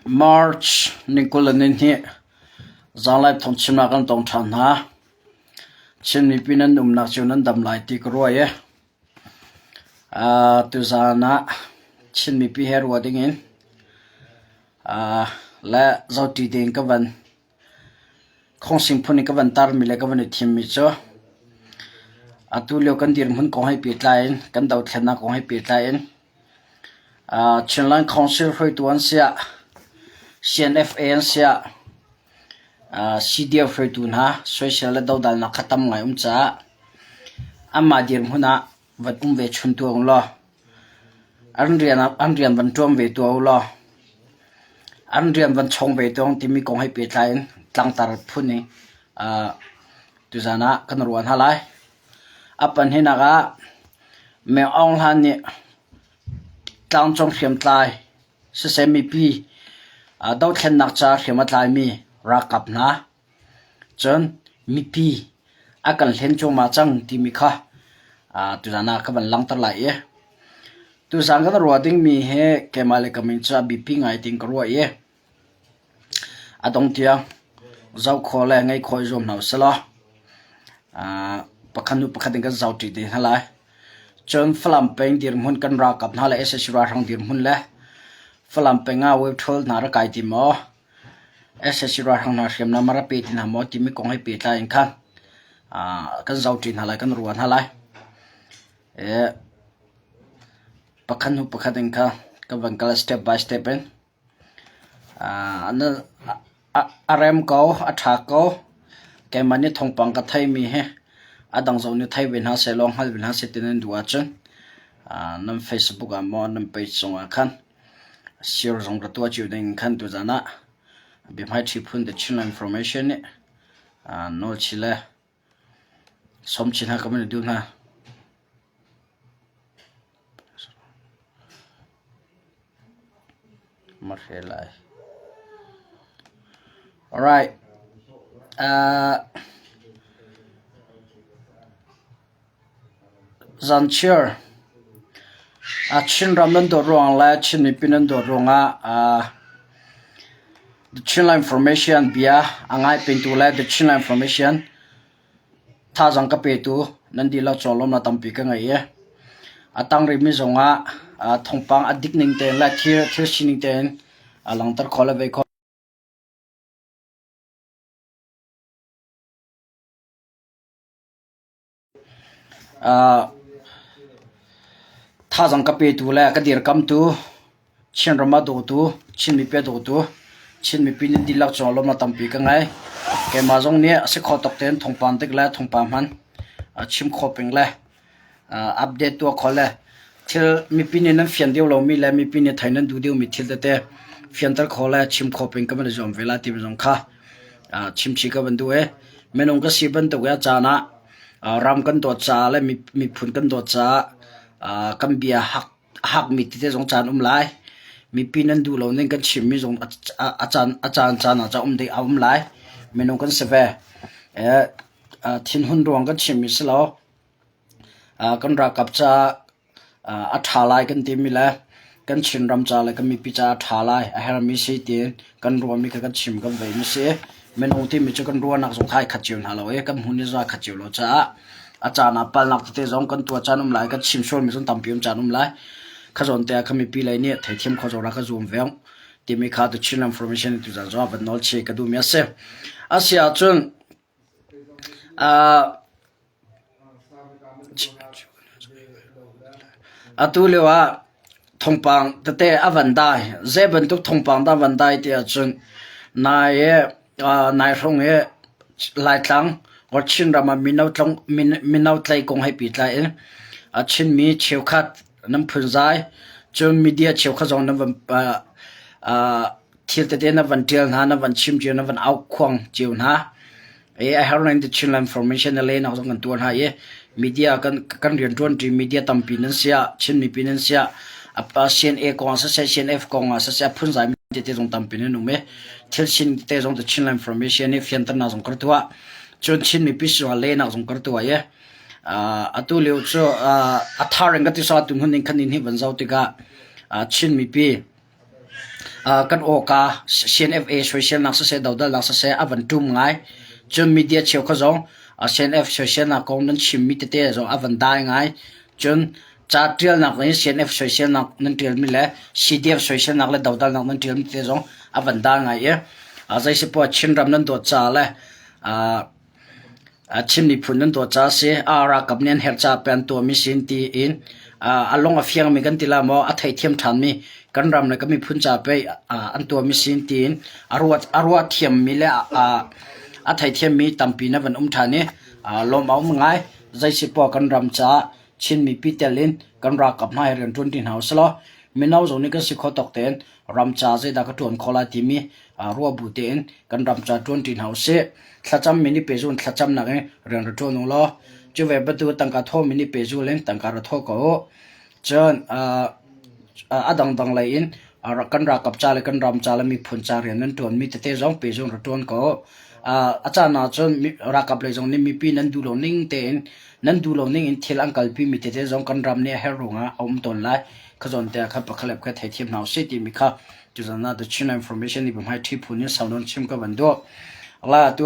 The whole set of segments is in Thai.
March Nikolanin hi zalai thong chima kan tong than ha chin mi pinan nak chunan dam lai ti ko ye tu zana chin mi pi her wading in la zauti ding ka van khong sim phuni ka van tar mi le ka van thim mi cho atu leo kan dir mun ko hai pi tlain kan dau thena ko hai pi tlain chinlan council hoi tuan sia CNFAN sia CDF hoi tun ha social la dau dal na khatam ngai cha amma dir huna wat ve chun tu ong lo an rian van tuam ve tu lo an rian van chong ve tong ti mi ko hai pi tlain tlang tar phuni tu zana kan ruan halai apan hinaga me ong han ni tang chong khiam tlai se semi pi dau thlen nak cha khiam tlai mi ra kap na chon mi pi akan hlen chong ma chang ti mi kha tu jana ka ban lang tar lai ye tu sang ka ro ding mi he kemale kamin cha bi pi ngai ting ko ye adong tia zau khole ngai khoi zom nau sala pakhanu pakhating ka zau ti de halai chon flam peng dir mun kan ra kap na la ss ra rang dir mun la flam penga web thol na ra kai ti mo ss ra rang na shem na mara pe ti na mo ti mi kong hai pe tla in khan kan zau ti na la kan ruan halai pakhanu pakhating ka van kala step by step en ana rm ko atha ko ke mani thongpang ka thai mi he adang zo ni thai ben ha se long hal ben ha se tin duwa chen nam facebook mo nam page song khan share zong ka to chu ding khan tu jana bi mai chi phun the chin information ni no chile som chin ha kamen du na marhelai all right zanchir chin ramlan do rong la chin ni pinan do ronga the chin information bia angai pin tu la the chin information tha jang ka pe tu nan di la cholom na tampi ka ngai ye atang ri mi zonga thongpang adik ning te la thir sining ten alang tar khola ve kho tha jang ka pe tu la ka dir kam tu chin rama do tu chin mi pe do tu chin mi pin di lak cholom na tampi ka ngai ke ma jong ne se kho tok ten thongpan tek la thongpa man chim kho peng la update to khole thil mi pin ne fian deu lo mi la mi pin ne thainan du deu mi thil te fian tar khola chim kho peng ka man jom vela ti jong kha chim chi ka ban du e menong ka si ban to ga cha na ram kan to cha le mi phun kan to cha kan bia hak mi ti te jong chan lai mi pinan du lo nen kan chim mi jong achan na cha de lai menong kan se ve thin hun rong kan chim mi slo kan ra kap cha atha lai kan ti mi la kan chin ram cha la kan mi pi cha tha lai a her mi se ti kan ro mi ka kan chim kan ve mi se menong ti mi cha kan ro nak jong khai khat chiu na lo e kan hun ni za khat chiu lo cha achana pal nak te jong kan tu chanum lai kan chim shol mi jong tampium chanum lai khazon te khami pi lai ni thai thim kho jora ka zoom veng ti mi kha tu chin information tu za zo ba nol che ka du mi ase asia chun atulewa thongpang tate avandai zeben tu thongpang da vandai ti chun na ye nai rong ye lai tlang or chin rama minau tlai kong hai pi tlai chin mi cheu khat nam phun zai chun media cheu kha jong nam thil te na van tel na van chim je na van au khong chiu na I have the chin information le na jong kan tuan ha ye media kan rian tuan ti media tampi nan sia chin mi pinan sia apa CNA ko sa CNF ko sa phun zai mi te jong tampi ne nu me thil chin te jong the chin information ne fian tan na jong kar tuwa chon chin mi pi so le na jong kar tuwa ye atu leo cho athar nga ti sa tum hun khanin hi ban zau ti ga chin mi pi kan oka CNFA social nak se dawdal nak se avan tum ngai chun media cheu kha zong CNF social nak kong nan chim mi te zong avan dai ngai chun cha trial nak ni CNF social nak nan trial mi le CDF social nak le dawdal nak nan trial mi te zong avan dai ngai ye azai se po chin ram nan do cha le chim ni phun nan do cha se ara kapnen her cha pen to mi sin ti in along a fiang mi kan tila mo a thai thiam than mi kan ram na ka mi phun cha pe an to mi sin tin arwa thiam mi le a thai thiam mi tampi na van thani lom au ngai zai si po kan ram cha chin mi pi telin kan ra kap na ren 20 house lo minau zo ni ka si kho tok ten ram cha zai da ka ton khola ti mi ruwa bu ten kan ram cha 20 house thlacham mi ni pe zun thlacham na ren ro to no lo chu ve ba tu tangka tho mi ni pe zu len tangka ra tho ko chon adang dang lai in kan ra kap cha le kan ram cha le mi phun cha ren nan ton mi te zong pe zong ro ton ko acha na chon ra kap le zong ni mi pi nan du lo ning ten nan du lo ning in thil angkal pi mi te zong kan ram ne her runga om ton lai khazon te kha pakhalep kha thai thiam naw se ti mi kha chu zana the china information ni bhai thi phun ni saudon chim ka bando la tu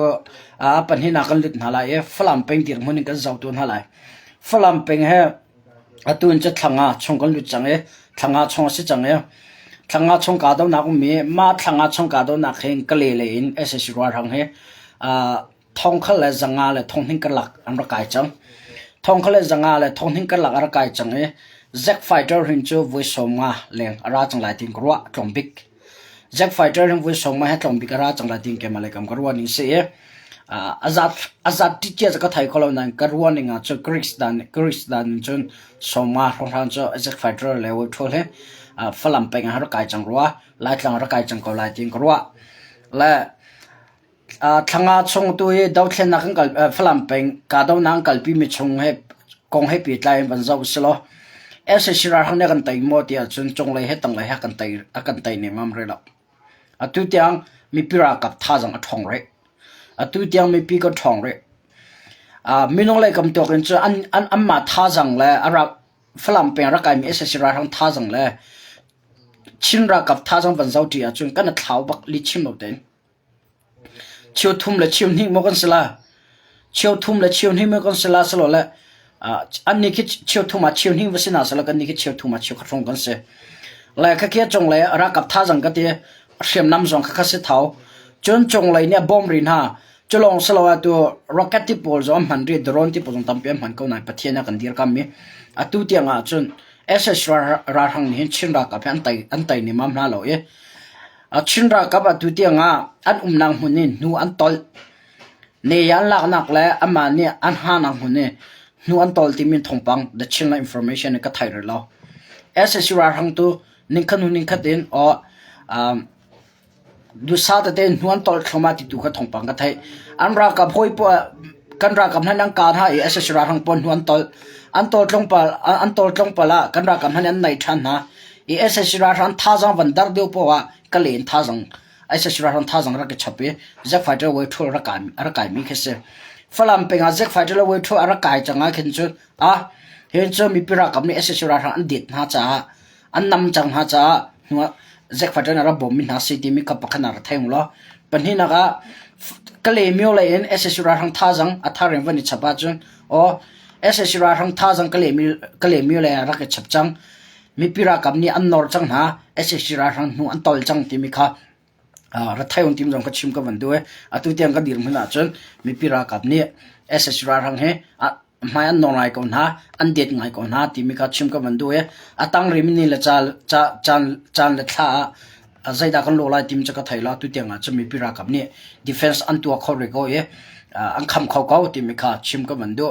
pan hi na kan lit na la e flam peng tir mun kan zau ton halai flam peng he atun cha thanga chong kan lu chang e thanga chong si chang e thanga chong ka do na ku mi ma thanga chong ka do na khen ka le le in ss ro rang he thong khal la zanga le thong ning ka lak am ra kai chang thong khal la zanga le thong ning ka lak ra kai chang e Zack Fighter hin chu voi somnga leng ara chang lai tin kruwa tombik Zack Fighter hin voi somma ha tombik ara chang lai tin ke malekam karwa ning se azat ti che ka thai kholo nan karwa ning a chu Chris dan chun somma ron chu Zack Fighter le wo thol he falam peng ha ra kai chang ruwa lai tlang ra kai chang ko lai tin kruwa la thanga chung tu e dau thlen na kan kal falam peng ka dau nang kal pi mi chung he kong he pi tlai ban zau selo ese shirar hang ne kan tai mo tia chun chong lai he tang lai ha kan tai ne mam re la atu tiang mi pira kap tha jang a thong re atu tiang mi pi ko thong re minong lai kam to kan chu an ma tha jang la ara falam pe ra kai mi ese shirar hang tha jang la chin ra kap tha jang ban zau tia chun kan thlau bak li chim lo den chiu thum la chiu ni mo kan sala chiu thum la chiu ni mo kan sala salo la an ni ki chiu thuma chiu ni wasina sala kan ni ki chiu thuma chiu khrong kan se la kha khe chong le ra kap tha jang ka te shem nam jong kha se thau chon chong lai ne bom rin ha cholong salawa tu rocket ti pol zo man ri drone ti pol tam pem man ko na pathiana kan dir kam mi atu tianga chon ss ra hang ni chin ra ka phan an tai ni mam na lo e chin ra ka ba tu tianga an nang hunin nu an tol ne yan lak nak le ama ni an ha nang hune nu an tol ti min thongpang the china information ka thai re lo ss ra hang tu ning khatin o du sa ta ten nu an tol thoma ti tu ka thongpang ka thai an ra ka phoi po kan ra kam nan ka ha ss ra hang pon nu an tol tlong pa la kan ra kam nan nai than na ss ra hang tha jang ban dar deu po wa kalen tha jang ss ra hang tha jang ra ke chape Zack Fighter we thol ra kai mi khese falam penga Zack Fighter we thol ara kai changa khin chu hen chu mi pira kam ni ss ra hang an dit na cha an nam chang ha cha Zack Fighter na ra bom mi na city mi ka pakhana ra theng lo panhi na ga kale myo la en ss ra hang tha jang athareng wani chapa chun o ss ra hang tha jang kale myo la ra ke chap chang mi pira kam ni an nor chang na ss ra hang nu an tol chang ti mi kha ra thaion tim jong ka chim ka bandu e atu tiang ka dir muna chun mi pira kap ni ss ra hang he mai an nor ngai ko na an det ngai ko na ti mi ka chim ka bandu e atang rim ni la chan le tha zaida kan lo lai tim cha ka thaila tu tiang a chmi pira kap ni defense an tu kho re go e an kham kho ko ti mi kha chim ka bandu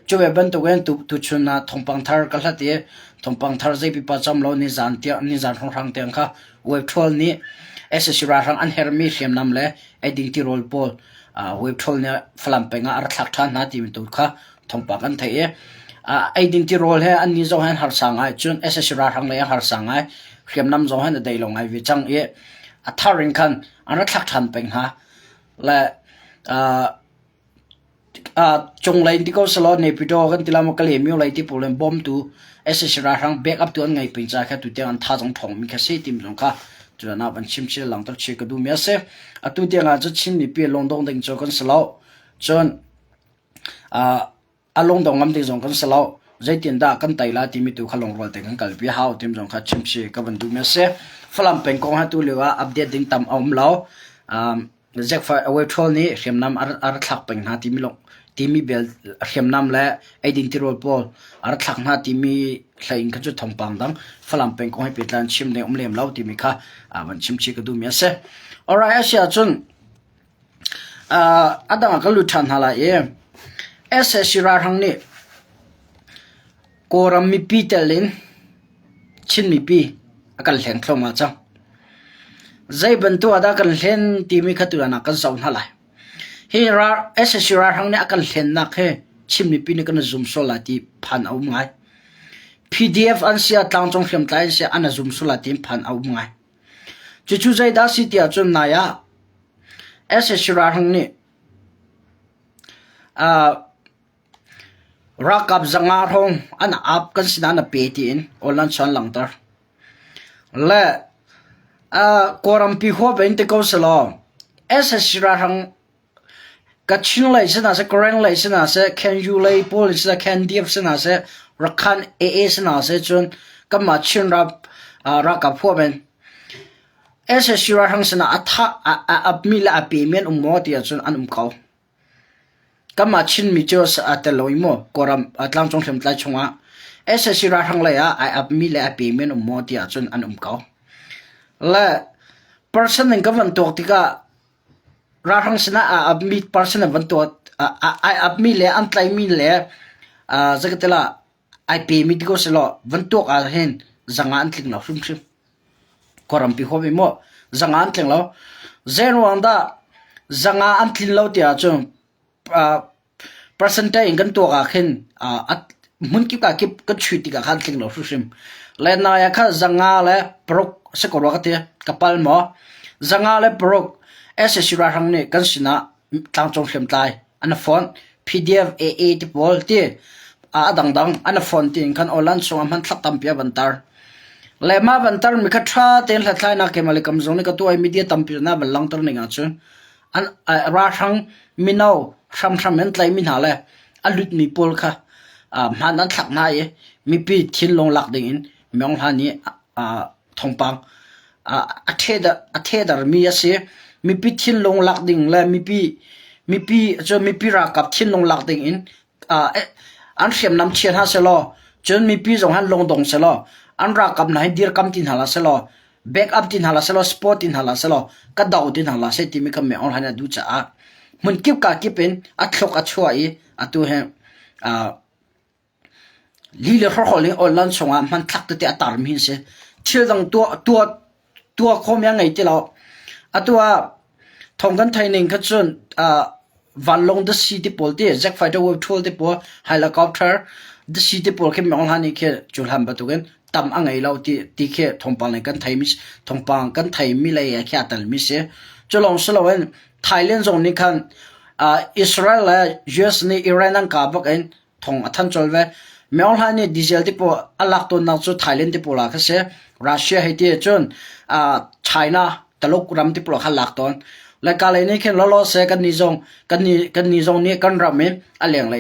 chuwe ban to wen tu chuna thongpang thar ka hlati thongpang thar zai pi pa cham lo ni zan rang tiang kha we thol ni ss ra rang an hermi hem nam le eding ti rol pol we thol ne flam penga ar thak than na ti mi tu kha thongpa kan thai e eding ti rol he an ni zo han har sangai chun ss ra rang le har sangai hem nam zo han dei long ai vi chang e atharing khan an thak than peng ha la chong lai ti ko salo ne pito kan tilamo kale mi lai ti problem bom tu ss ra rang back up tu an ngai pin cha kha tu te an tha jong thong mi kha se tim jong kha จุดนั้นมันชิมชิลหลังตักเชกดูเมียเสอตุเดียงอาจจะชิมมีเปียลงดงดึงจนกันสลาวจนลงดงงำดึงจนกันสลาวใจเตียนดากันไตลาที่มีตัวขลงรอแต่กันกัลปีหาวทีมจงขัดชิมชิกับวันดูเมียเสฝรั่งเป็นกองฮัตุเลียวอัปเดตดึงตามเอาเราเจ็กไฟเอาไว้ทอลนี้เขียมน้ำอาร์ทักเป็นหาที่มีลงที่มีเบลเขียมน้ำและไอดินที่โรลบอลอาร์ทักหาที่มีใส่กันจุดทองปังดังฝรั่งเป็นกองให้เปิดร้านชิมในเลียมเราที่มีค่ะวันชิมชิกับดูเมียเสalright อาเซียจนดังก็ลุทันฮาลาเอสชิราทังนี้กรมมีปีเตลินชินมีปีอาการแข็งคลมาจังใจบรรทุกอาการแข็งที่มีขัดตัวนักกันสาวนั่นแหละเฮราเอสชิราทังนี้อาการแข็งนักเฮชินมีปีนี่กันซุ่มโซลาที่พันเอาไง PDF อันเสียตั้งจงเขียนใจเสียอันซุ่มโซลาที่พันเอาไงจู่ๆใจดาสิที่อาจจะนายเอสชิราทังนี้รักกับจังอาทงอันอับกันสินานาเปตีนอลันชันหลังตาและกอรัมปีหัวเป็นที่เขาสลอเอสชิราทังกัดชินเลยสินะเสกเรงเลยสินะเสแคนยูเลยพอลสินะแคนดีฟสินะเสรักขันเอสินะเสจนก็มาชินรับรักกับหัวเป็นเอสชิราทังสินะอับมีและอับเปียนมอที่จนอันเขาก็มาชินมิจูสอัตลอยโมกรำอัตลังจงเข็มไตชงะเอสชิราทังเลยอับมีและอับเปียนมอที่จนอันเขาและ person นึงก็วันตัวที่ก็ราทังสินะอับมี person วันตัวอับมีและอันไตมีและจะก็เตล่าไอเปียมีที่ก็สละวันตัวเห็นจังอันถึงเราชุ่มชุ่มกรำปีหัวไปโมจังอันถึงเราเจนวันดาจังอันถึงเราที่จนpercentage กันตัวกันเห็นมุนกิบกับกิบก็ชุดที่กันถึงเราชุ่มและนายค่ะจังและปรกสกุลวักเตะกับพัลมอจังและปรกเอสชิราทังเนี่ยกันสินะตั้งจงเขียนใจอันนั้นฟอน PDF AA ที่พอลที่ดังอันนั้นฟอนที่กันออลันส่งมันทักตั้มเปียบันตาร์และมาบันตาร์มีกระทะเต็นหลักฐานนักเก็บมาเลยคำส่งนี่ก็ตัวมีเดียตั้มเปียน่าบันลังตาร์นี่กันซึ่งอันราทังมินเอาทำเงินไล่มินหาเลยอันลุดมีพอลค่ะมันนั้นทักนายมีปีทิ้งลงหลักดิ่งมองหานี่ทองปังอัฐเทดามีเสียมีปีทิ้งลงหลักดิ่งและมีปีจะมีปีรักกับทิ้งลงหลักดิ่งอันเขียนน้ำเชียนหาเสลอจนมีปีส่งหันลงดงเสลออันรักกับนายดีร์คำตินหาลาเสลอแบ็กอัพตินหาลาเสลอสปอร์ตตินหาลาเสลอกระดาวตินหาลาเสติมีคำเมองหันดูจ้ามันกิบกากิเป็นอัดลกอัดช่วยตัวเองลีเลอร์เขาเลี้ยงออนไลน์ส่งมันทักตัวอัตารมินเสเชื่อดังตัวคมยังไงที่เราตัวทองกันไทยหนึ่งก็จนวันลงเดซีที่ปอลที่แจ็คไฟเดอร์เว็บทัวร์ที่ปอลเฮลิคอปเตอร์เดซีที่ปอลแค่มองหันนี่แค่จุลหันประตูกันตามอะไรเราที่แค่ทองปังกันไทยมิสทองปังกันไทยมิเลยแค่อัตลมิสเสจุลองสโลเวนไทยแลนด์ตรงนี้กันอิสราเอลและ US นี่อิหร่านนั่งกับกันทองทันจอลเวเมื่อหันนี่ดีเซลที่ปออัลลักตัวนักสู้ไทยแลนด์ที่ปอลาก็เสียรัสเซียให้ที่จนไชน่าตลกรำที่ปอลขันลักตัวและการเล่นนี่แค่ล้อเสียกันนิจงนี่กันรำเองอะไรอย่างไร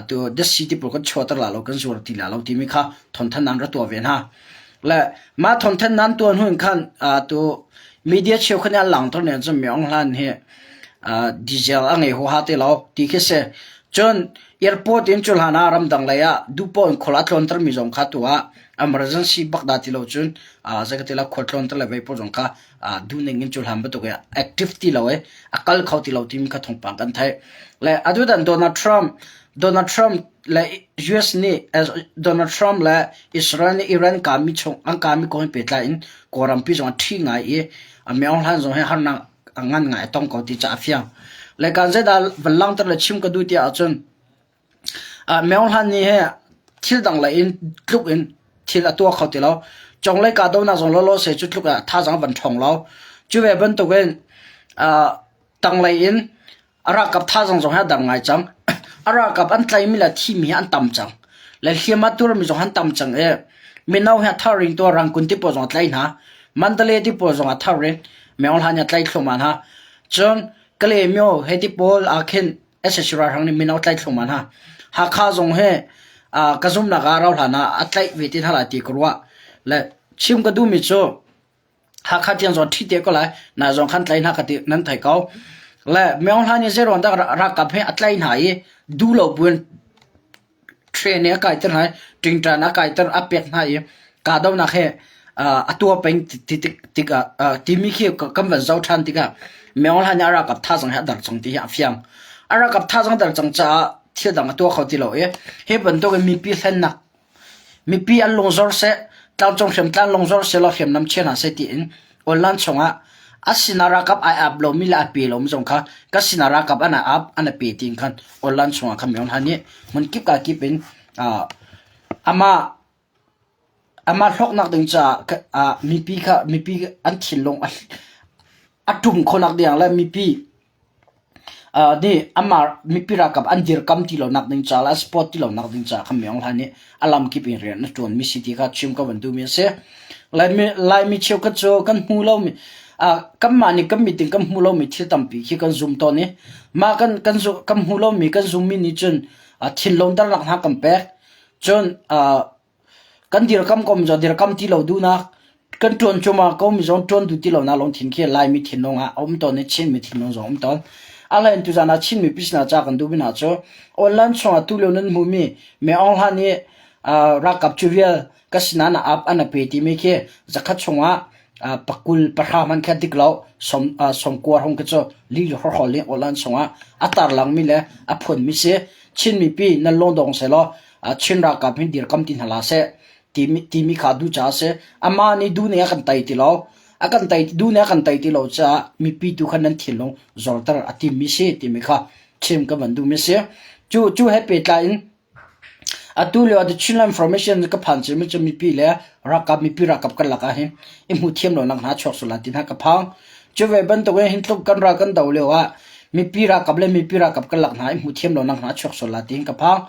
ตัวเดสซิตี้ปอลก็ชัวร์ตลอดเรากันชัวร์ที่แล้วที่มีค่ะทนทันนั้นรัตัวเวียนฮะและมาทนทันนั้นตัวหุ่นขันตัวมีเดียเชียวขนาดหลังตัวเนี่ยจะมีองค์ลันเฮดีเซลอันนี้หัวหัดเราที่แค่เสียจนแอร์พอร์ตอินจุลฮานารำดังเลยดูปอนคนละทนตรมีจงขัดตัว emergency บักดาที่เราจนจะก็ที่เราคนทนตรเลยไปพอจงขัดดูหนึ่งอินจุลฮานประตูก็ active ที่เราอักลเขาที่เราที่มีขัดทงปังกันไทยและอดีตโดนัลด์ทรัมป์และ US นี่โดนัลด์ทรัมป์และอิสราเอลอิหร่านการมีชงอังการมีคนเปิดไลน์กอรัมพิจงที่ไงเมื่อหันจงให้หันนังงานไงต้องเขาที่จะฟิยังและการเสด็จวันหลังตระชิมก็ดูที่อาจารย์เมื่อหันนี่ที่ดังเลยลุกที่ละตัวเขาที่เราจงเลยการดูน่าจงล้อเสียจุดลุกท่าจังวันทองเราจู่แบบเป็นตัวดังเลยรักกับท่าจังจงให้ดังไงจังรักกับอันไตมีละที่มีอันต่ำจังและเขียนมาตัวมีจงหันต่ำจังมีน้าให้ท่าริงตัวรังกุนที่ปอจงไตนะ มันตะเลที่ปอจงอัฐเรนแมวหันยัดไล่ขมันฮะจนกะเลเมียวเฮติปอลอาเคนเอสชราทังนี่มินเอาไล่ขมันฮะหากข้าจงเฮกระซุ่มนักเราหานะอัตไลวิธีทลายตีกรัวและชิมก็ดูมิโซหากข้าเจียงจอดที่เดียก็เลยน่าจงขันไลนักตินั้นไทยเขาและแมวหันยัดเซรอนตะรักกับเฮอัตไลหายดูโลบุนเทรนเนี่ยกายตั้งไหนจึงจะนักกายตั้งอัปเดตหายกาดาวนักเฮตัวเป็นติกที่มีเกี่ยวกับคำว่าเจ้าทันติกะแมวหันยัดรักกับท่าสังหารดังจงที่อาฟยังรักกับท่าสังดังจงจะเที่ยวดังตัวเขาที่เราเห็นตัวมีปีเส้นนักมีปีอันลงจอร์เสตามจงเข็มตามลงจอร์เสเราเข็มน้ำเชื่อน่ะเสติอินอลันชงอ่ะสินารักกับไออับเรามีละปีเราไม่จงค่ะก็สินารักกับอันอับอันปีติงคันอลันชงคำย้อนหันนี้มันกิบกับกิบเป็นอามาลกนักดึงจะมีปีค่ะมีปีอันถิ่นลงอัดทุ่มคนนักเดียงและมีปีนี่อามามีปีรักกับอันเดียร์กัมที่เรานักดึงจ้าและสปอร์ตที่เรานักดึงจ้าคำย้อนหันนี้อารมณ์กิบเป็นเรียนนั่นจวนมีสิทธิค่ะชิมกับวันดูมีเสียไล่มีเชี่ยวกันโจกันหูเรามีกัมมานี่กัมมีติงกัมหูเรามีที่ตั้มปีที่กันซูมตอนนี้มากันหูเรามีกันซูมมีนี่จนถิ่นลงตระหนักหักกันแปะจนกันเดียร์กัมก็มีจนเดียร์กัมที่เราดูนะกันจวนชมาก็มีจนจวนดูที่เราหน้าลงถิ่นที่ไล่มีถิ่นลงอมตอนนี้ชินมีถิ่นลงจอมตอนอะไรตุจานาชินมีพิษนาจากกันดูบินาโจออนไลน์ชงตุเลียวนั้นมูมีเมื่ออันฮันนี่รักกับจูเวียก็สินาอับอันเป็นที่มีแค่จะคัดชงปักกุลประหามันแค่ดิกเราสมกวาหงก็จะลีลหัวหอลออนไลน์ชงอัตราหลังมีเลยผลมีเสียชินมีปีนั่นลงดงเสร็จชินรักกับพินดีร์คำตินหลาเสที่มีขาดูจ้าเสอามานี่ดูเนี่ยกันไตติเราakan tai du ne akan tai ti lo cha mi pi tu khan nan thilong zortar ati mi se ti mi kha chem ka bandu mi se chu happy line atu le ad chin information ka phan che mi mi pi le rakap mi pi rakap kan la ka he i mu thiam lo nang na chok sula tin ha ka phang chu ve ban to we hin tluk kan ra kan daw le wa mi pi rakap le mi pi rakap kan lak na i mu thiam lo nang na chok sula tin ka phang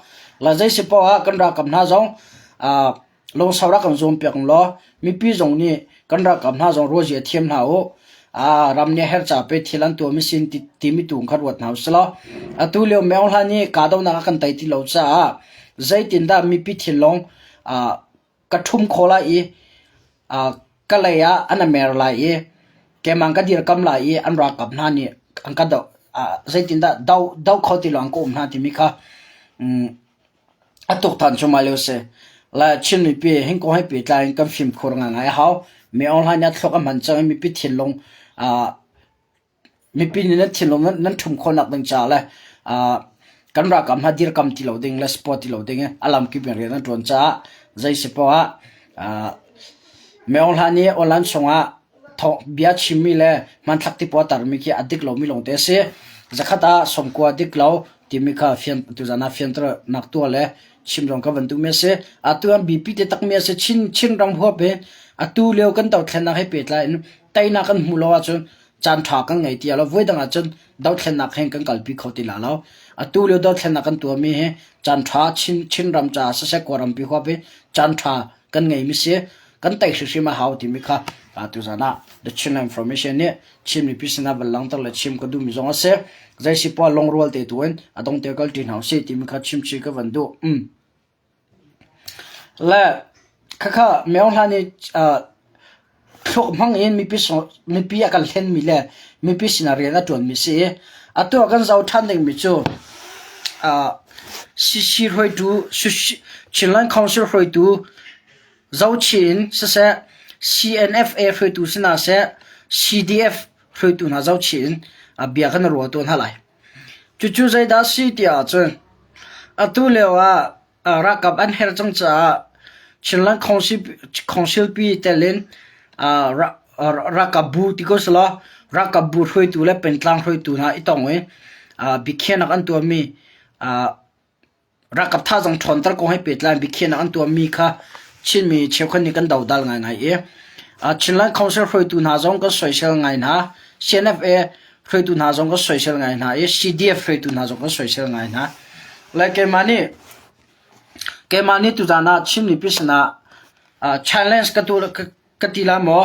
la jai se po ha kan rakap na jong lo sawra kan zom pek lo mi pi jong ni kan ra kam na jong roji thiam na o ramne her cha pe thilan to mi sin ti mi tung khat wat na sala atu le meol ha ni ka do na kan tai ti lo cha zai tin da mi pi thilong ka thum khola i kalaya ana mer la i ke mang ka dir kam la i an ra kam na ni an ka do zai tin da dau khoti long ko na ti mi kha atok tan chuma le se la chin mi pi hin ko hai pi tlain kam phim khor nga ngai haw me online ya thlok man chang mi pi thilong mi pi ni na thilong nan thum khonak dang cha la kan ra kam ha dir kam ti lo ding la spot ti lo ding alam ki pen re na ton cha zai se po me online ni online songa tho bia chimi le man thak ti po tar mi ki adik lo mi long te se zakhata somkwa dik lo ti mi kha fian tu jana fian tra nak tu le chim rong ka ban tu me se atu am bp te tak me se chin rang ho pe atu leo kan taw thlen na he pe tla in tai na kan mulo a chun chan tha kan ngai ti alo voi dang a chun daw thlen na khen kan kalpi khoti la lo atu leo daw thlen na kan tu mi he chan tha chin ram cha sa se koram pi ho pe chan tha kan ngai mi se kan tai shi ma haw ti mi kha atu jana the chin information ne chim mi pisna balang tar la chim ko du mi zong ase zai si po long rol te tuen adong te kal tin haw se ti mi kha chim chi ka van du la kha meong la ni thok mang in mi pi akal hen mi le mi pi scenario na ton mi se ato kan zau than ding mi chu si roi tu chinlan council roi tu zau chin se CNFA roi tu sina se CDF roi tu na zau chin bia kan ro ton halai chu zai da si tia chen atu lewa rakap an her chang cha chinlan council pi telen rakabu tikosla rakabu roi tu le pentlang roi tu na itong we bikhen an tu mi rakap tha jang thon tar ko hai petlan bikhen an tu mi kha chin mi chekhan ni kan daw dal ngai ngai e chinlan council roi tu na jong ka social ngai na CNFA roi tu na jong ka social ngai na e CDF roi tu na jong ka social ngai na like mani tu jana chin ni pisna challenge ka tu katila mo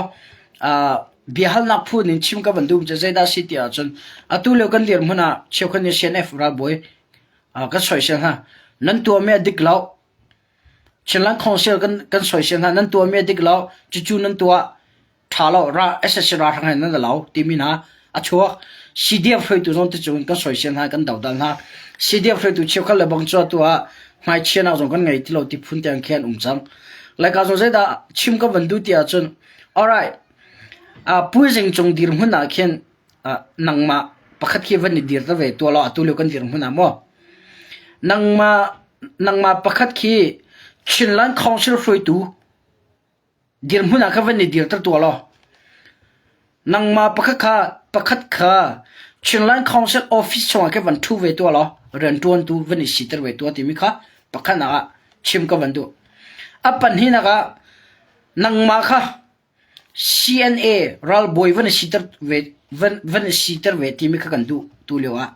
bihal nak phu nin chim ka bandum je zaida city a chon atu le kan lir muna chekhan ni cnf ra boy ka soisel ha nan tu me dik law chenlang council kan soisel ha nan tu me dik law chu nan tu thalo ra ss ra thang nan law timina a chua cdf foi tu zon te chung kan soisel ha kan dawdal ha cdf foi tu chekhal le bang chu tu a mai chena zong kan ngai ti lo ti phun tiang khen chang lai ka zo zaida chim ka bandu ti a chon alright puizing chung dir huna khen nangma pakhat ki van dir ta ve to la atu kan dir huna mo nangma pakhat ki chinlan council foi tu dir huna ka van dir ta to la nangma pakhat kha chinlan council office chung ka van thu ve to la ran tuan tu van sitar ve to ti mi kha pakhana chim ka van du apan hina ka nangma kha CNA ral boy van sitar ve timi ka kandu tulewa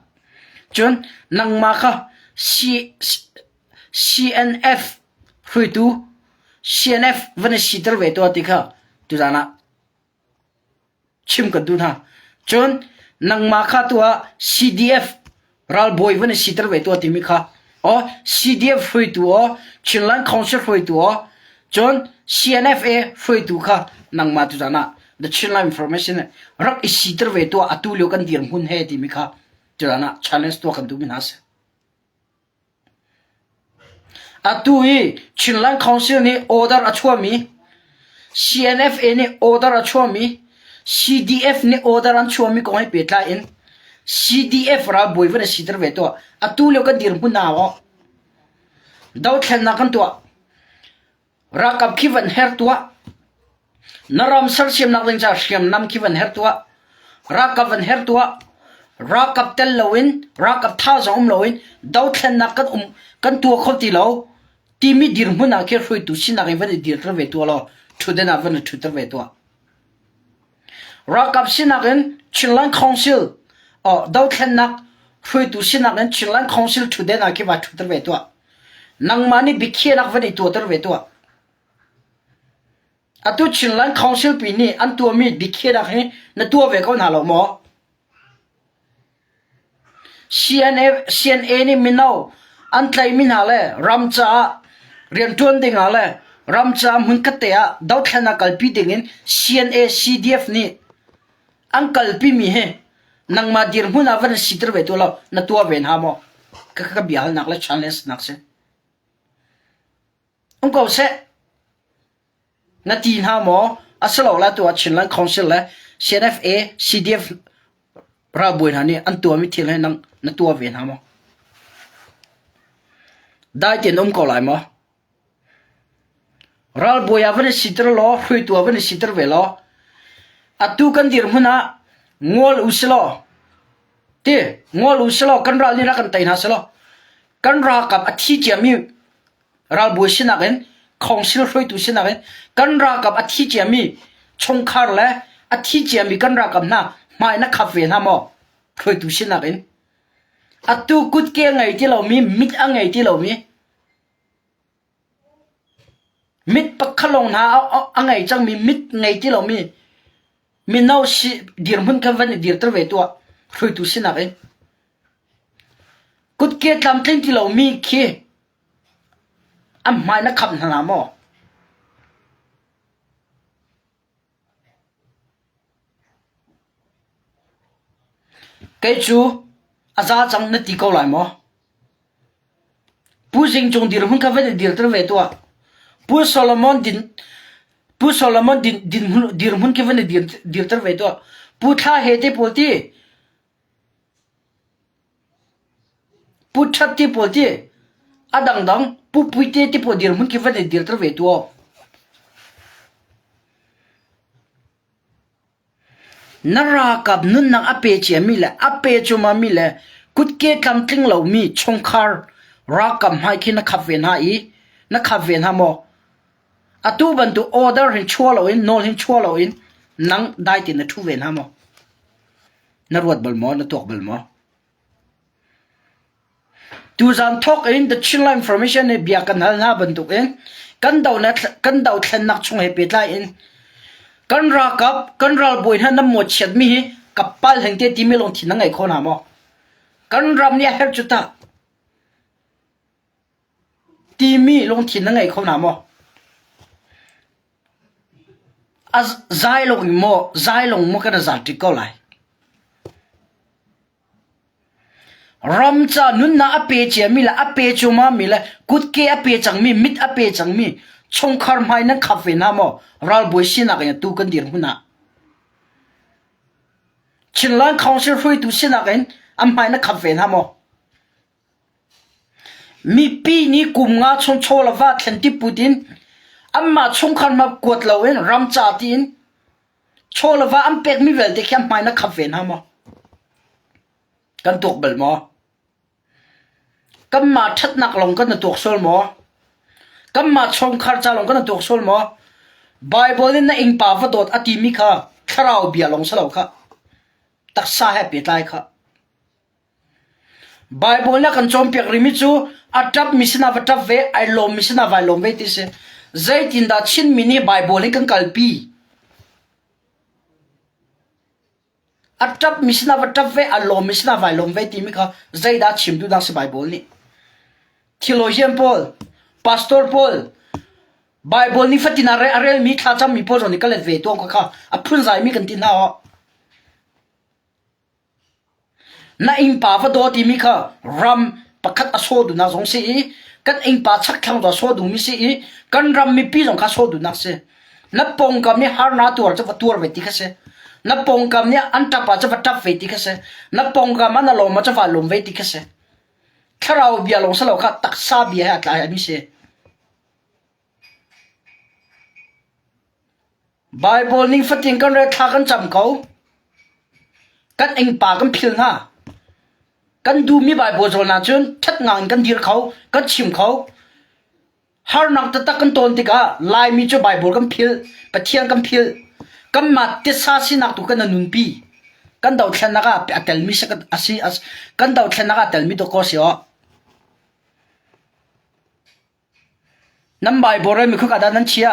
chon nangma kha CNF huitu CNF van sitar ve to atika tu jana chim kandu na chon nangma kha tua CDF ral boy van sitar ve to timi kha o CDF huitu o chinlan council huitu o chon CNFA huitu kha nangma tu jana the chinlan information rak isitar ve to atulio kan dir hun he ti mi kha jana challenge to kan du min has atui chinlan council ni order achwa mi CNFA ni order achwa mi CDF ni order an chwa mi ko hai petla in CDF ra boivan isitar ve to atulio kan dir hun na wa daw thlen na kan to rakap kivan her to naram sar siam nak ding cha siam nam ki van her tua rakap van her tua rakap tel lowin rakap tha zom lowin daw thlen nak kan tu khoti lo timi dir huna ke hroi tu sina ge van dir tra ve tu lo thudena van thu tra ve tu rakap sina gen chinlan council o daw thlen nak hroi tu sina gen chinlan council thudena ke va thu tra ve tu nangmani bikhie nak van tu tra ve tu atu chinlan council pi ni an tu mi dikhe da he na tu ve ko na lo mo CNA ni minau an tlai min ha le ramcha rian tuan ding ha le ramcha mun ka te a daw thana kalpi ding in CNA CDF ni an kalpi mi he nangma dir mun avan sitar ve to lo na tu ve na mo ka bial nak le challenge nak se ko se na tin ha mo asalo la to chinlan council la CNFA CDF ra boy na ni an to mi thil nang na to ve na mo dai te nom ko lai mo ral boy avan sitar lo hui to avan sitar ve lo atu kan dir huna ngol uslo te ngol uslo kan ral ni ra kan tai na selo kan ra kap athi chami ral boy sina gen council hroi tu sina gen kan ra kap athi chami chongkhar le athi chami kan ra kap na mai na khafe na mo hroi tu sina gen atu kut ke ngai ti lo mi mit angai ti lo mi mit pakhalong na angai chang mi mit ngai ti lo mi nau si dir mun ka van dir tra ve to hroi tu sina gen kut ke tlam tling ti lo mi khi am mai na khap na mo cái chú aza chang na ti ko lai mo pu jing chung dir hun ka ve dir tra ve to pu solomon din dir hun ke ve dir tra ve to pu tha he te poti pu that ti poti adang dang pu puite ti po dir hun ke ve dir tra ve to nara kap nun nang ape che mi le ape chuma mi le kut ke kam tling lo mi chongkhar ra kam hai khi na khaven ha I na khaven ha mo atu ban tu order hin cholo in nol hin cholo in nang dai tin na thu ven ha mo na ruat bal mo na tok bal mo tu zan thok in the chinla information ne bia kan hal na ban tu in kan dau thlen nak chung he pe lai in กันรากับกันราบุยหันน้ำหมดเฉียดมีกับปัลแห่งเตติไม่ลงที่นั่งไอ้คนหามอกันรำเนี่ยเฮจุตาตีมีลงที่นั่งไอ้คนหามอas zai long mo kana zarti ko lai ram cha nun na ape che mi la ape chuma mi la kut ke ape chang mi mit ape chang mi chong khar mai na khafe na mo ral boi sina ka tu kan dir huna chinlan council hui tu sina kan am mai na khafe na mo mi pi ni kum nga chong chola wa thlen ti putin amma chung khan ma kwat lawen ram cha tin cholwa am pek mi vel de kham mai na khaven ha mo kan tok bel mo kam ma that nak long kan tok sol mo kam ma chung khar cha long kan tok sol mo bible na ing pa fa dot ati mi kha kharau bia long salo kha tak sa he pe tai kha bible na kan chom pek rimi chu atap misna va tap ve ai lom misna vai lom ve ti se zaitin da chin mini bible kan kalpi atap misna va tap ve alom misna vai lom ve ti mi kha zaida chim du da se bible ni theologian paul pastor paul bible ni fatina re arel mi tha cham mi po ro ni kalet ve to kha aphun zai mi kan tin ha na in pa fa do ti mi kha ram pakhat aso du na jong se kan ing pa chak thang do so du mi si kan ram mi pi jong kha so du nak se na pong kam ni har na tur cha tur ve ti kha se na pong kam ni an ta pa cha tap ve ti kha se na pong kam na lo ma cha va lom ve ti kha se kharau bia long sa lo kha tak sa bia ha tla mi se bible ni fatin kan re tha kan cham ko kan ing pa kan phil na kan du mi bible zo na chun that ngang kan dir khau kan chim khau har nak ta kan ton ti ka lai mi chu bible kan phil pathian kan phil kan ma te sa si nak tu kan nun pi kan dau thlan na ka atel mi sa asi as kan dau thlan na ka tel mi to ko si o nam bible re mi khu ka da nan chia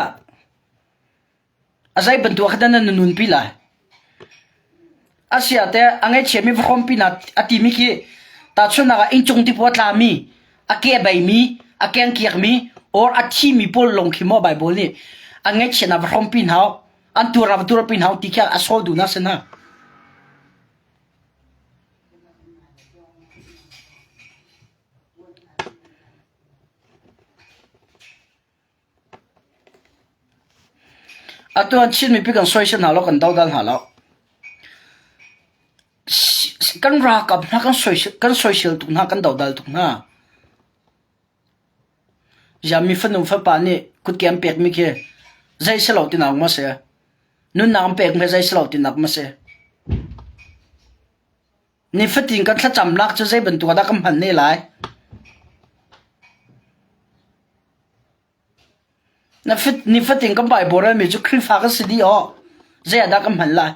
azai ban tu ka da nan nun pi la asia te angai chemi vom pi na ati mi ki ta chuna ga in chung ti po tla mi ake bai mi akeng kiak mi or athi mi pol long khi mo bible ni angai chena vom pin hau an tur pin hau ti kya asol du na sena atuan chin mi pi kan soishan halo kan dal halo kan ra kap na kan social tu na kan dal tu na jami fanu fa pa ni kut kem pek mi ke zai selo ti na ma se nun na am pek me zai selo ti nak ma se ni fatin kan thla cham lak chu zai ban tu da kam han ne lai na fit ni fatin kan bai bora mi chu khri fa ka sidi o zai da kam han lai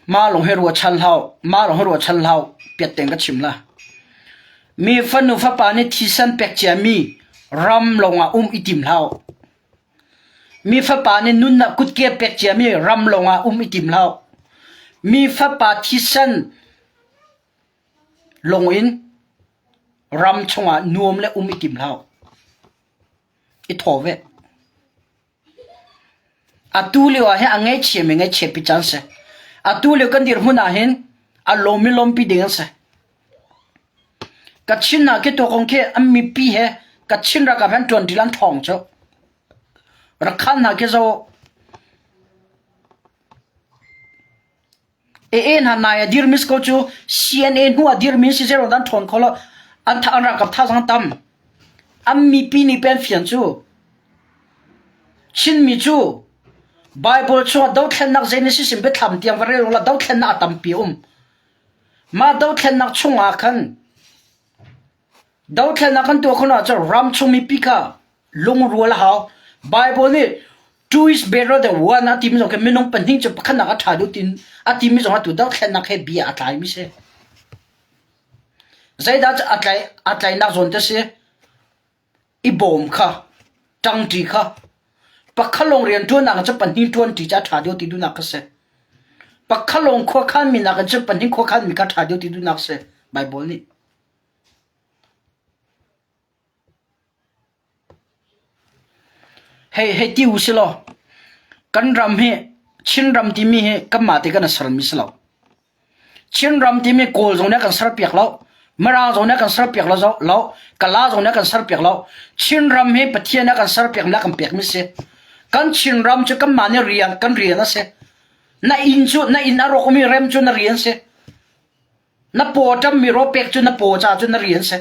ma long herwa chal hau pet teng ka chimla mi fanu fa pa ni thisan pek cha mi ram longa itim hau mi fa pa ni nun na kut ke pek cha mi ram longa itim hau mi fa pa thisan longin ram chonga nuam le itim hau I thove atuli wa he angai cheme ngai chepi chance atule kan dir huna hin alomi lompi dingse kachina ke to kongke ammi pi he kachinra ka ban 20 lan thong cho rakhan na ke zo en hana ya dir mis ko chu cnn hu adir mis zero dan thon kholo an tha anra ka tha sang tam ammi pi ni pen fian chu chin mi chu bible chu do thlen nak genesis be tham tiang varel la do thlen na tam pi ma do thlen nak chunga khan do thlen nak kan to khona chu ram chu mi pi ka lung rual haw bible ni two is better than one atim so ke minong panhing chu pakhan na tha du tin atim mi so tu da khen na khe bia atlai mi se zaida atlai na zon te se i bom kha tang ti kha pakhalong rian tu na cha panhing tuan ti cha tha du ti du na ka se pakhalong kho khan mi na ka cha panhing kho khan mi ka tha du ti du na se bible ni hey ti usilo kan ram he chin ram ti mi he kamma te kan sar mi slo chin ram ti mi kol zong na kan sar piak lo mara zong na kan sar piak lo kala zong na kan sar piak lo chin ram he pathia na kan sar piak na kan piak mi se kan chin ram chu kamma ne rian kan rian na se na in aro mi rem chu na rian se na po tam mi ro pek chu na po cha chu na rian se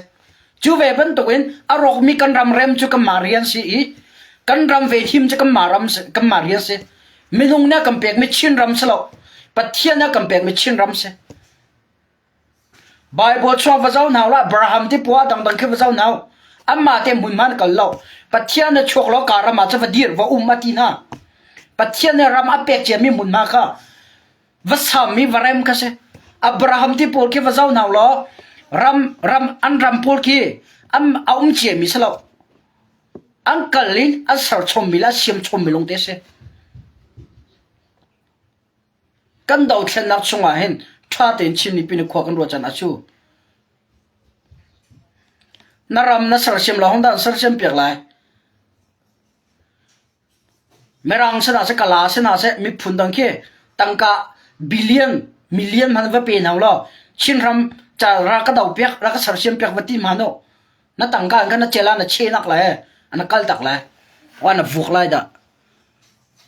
chu ve ban to in aro mi kan ram rem chu kam marian si i kan ram ve thim cha kam maram se kam marian se minung na kam pek mi chin ram selo pathia na kam pek mi chin ram se bible chwa va zau naw la abraham ti puwa dang ke va zau naw amma te mun man kal lo pathia na chok lo ka rama cha va dir va ummati na pathia na ram a pek che mi mun ma kha va sam mi varem ka se abraham ti pol ke va zau naw lo ram pol ki am che mi selo Uncle Lin asar chomila sim chomilong te se kan dau thlen nak chunga hen tha ten chin ni pin khwa kan ro chan achu naram na sar sim la hongdan sar sim pek lai merang sana se kala sana se mi phundang ke tangka million man va pe naw lo chin ram cha ra ka dau pek ra ka sar sim pek wati mano na tangka kan na chela na che nak la ana kal tak la wana vuk lai da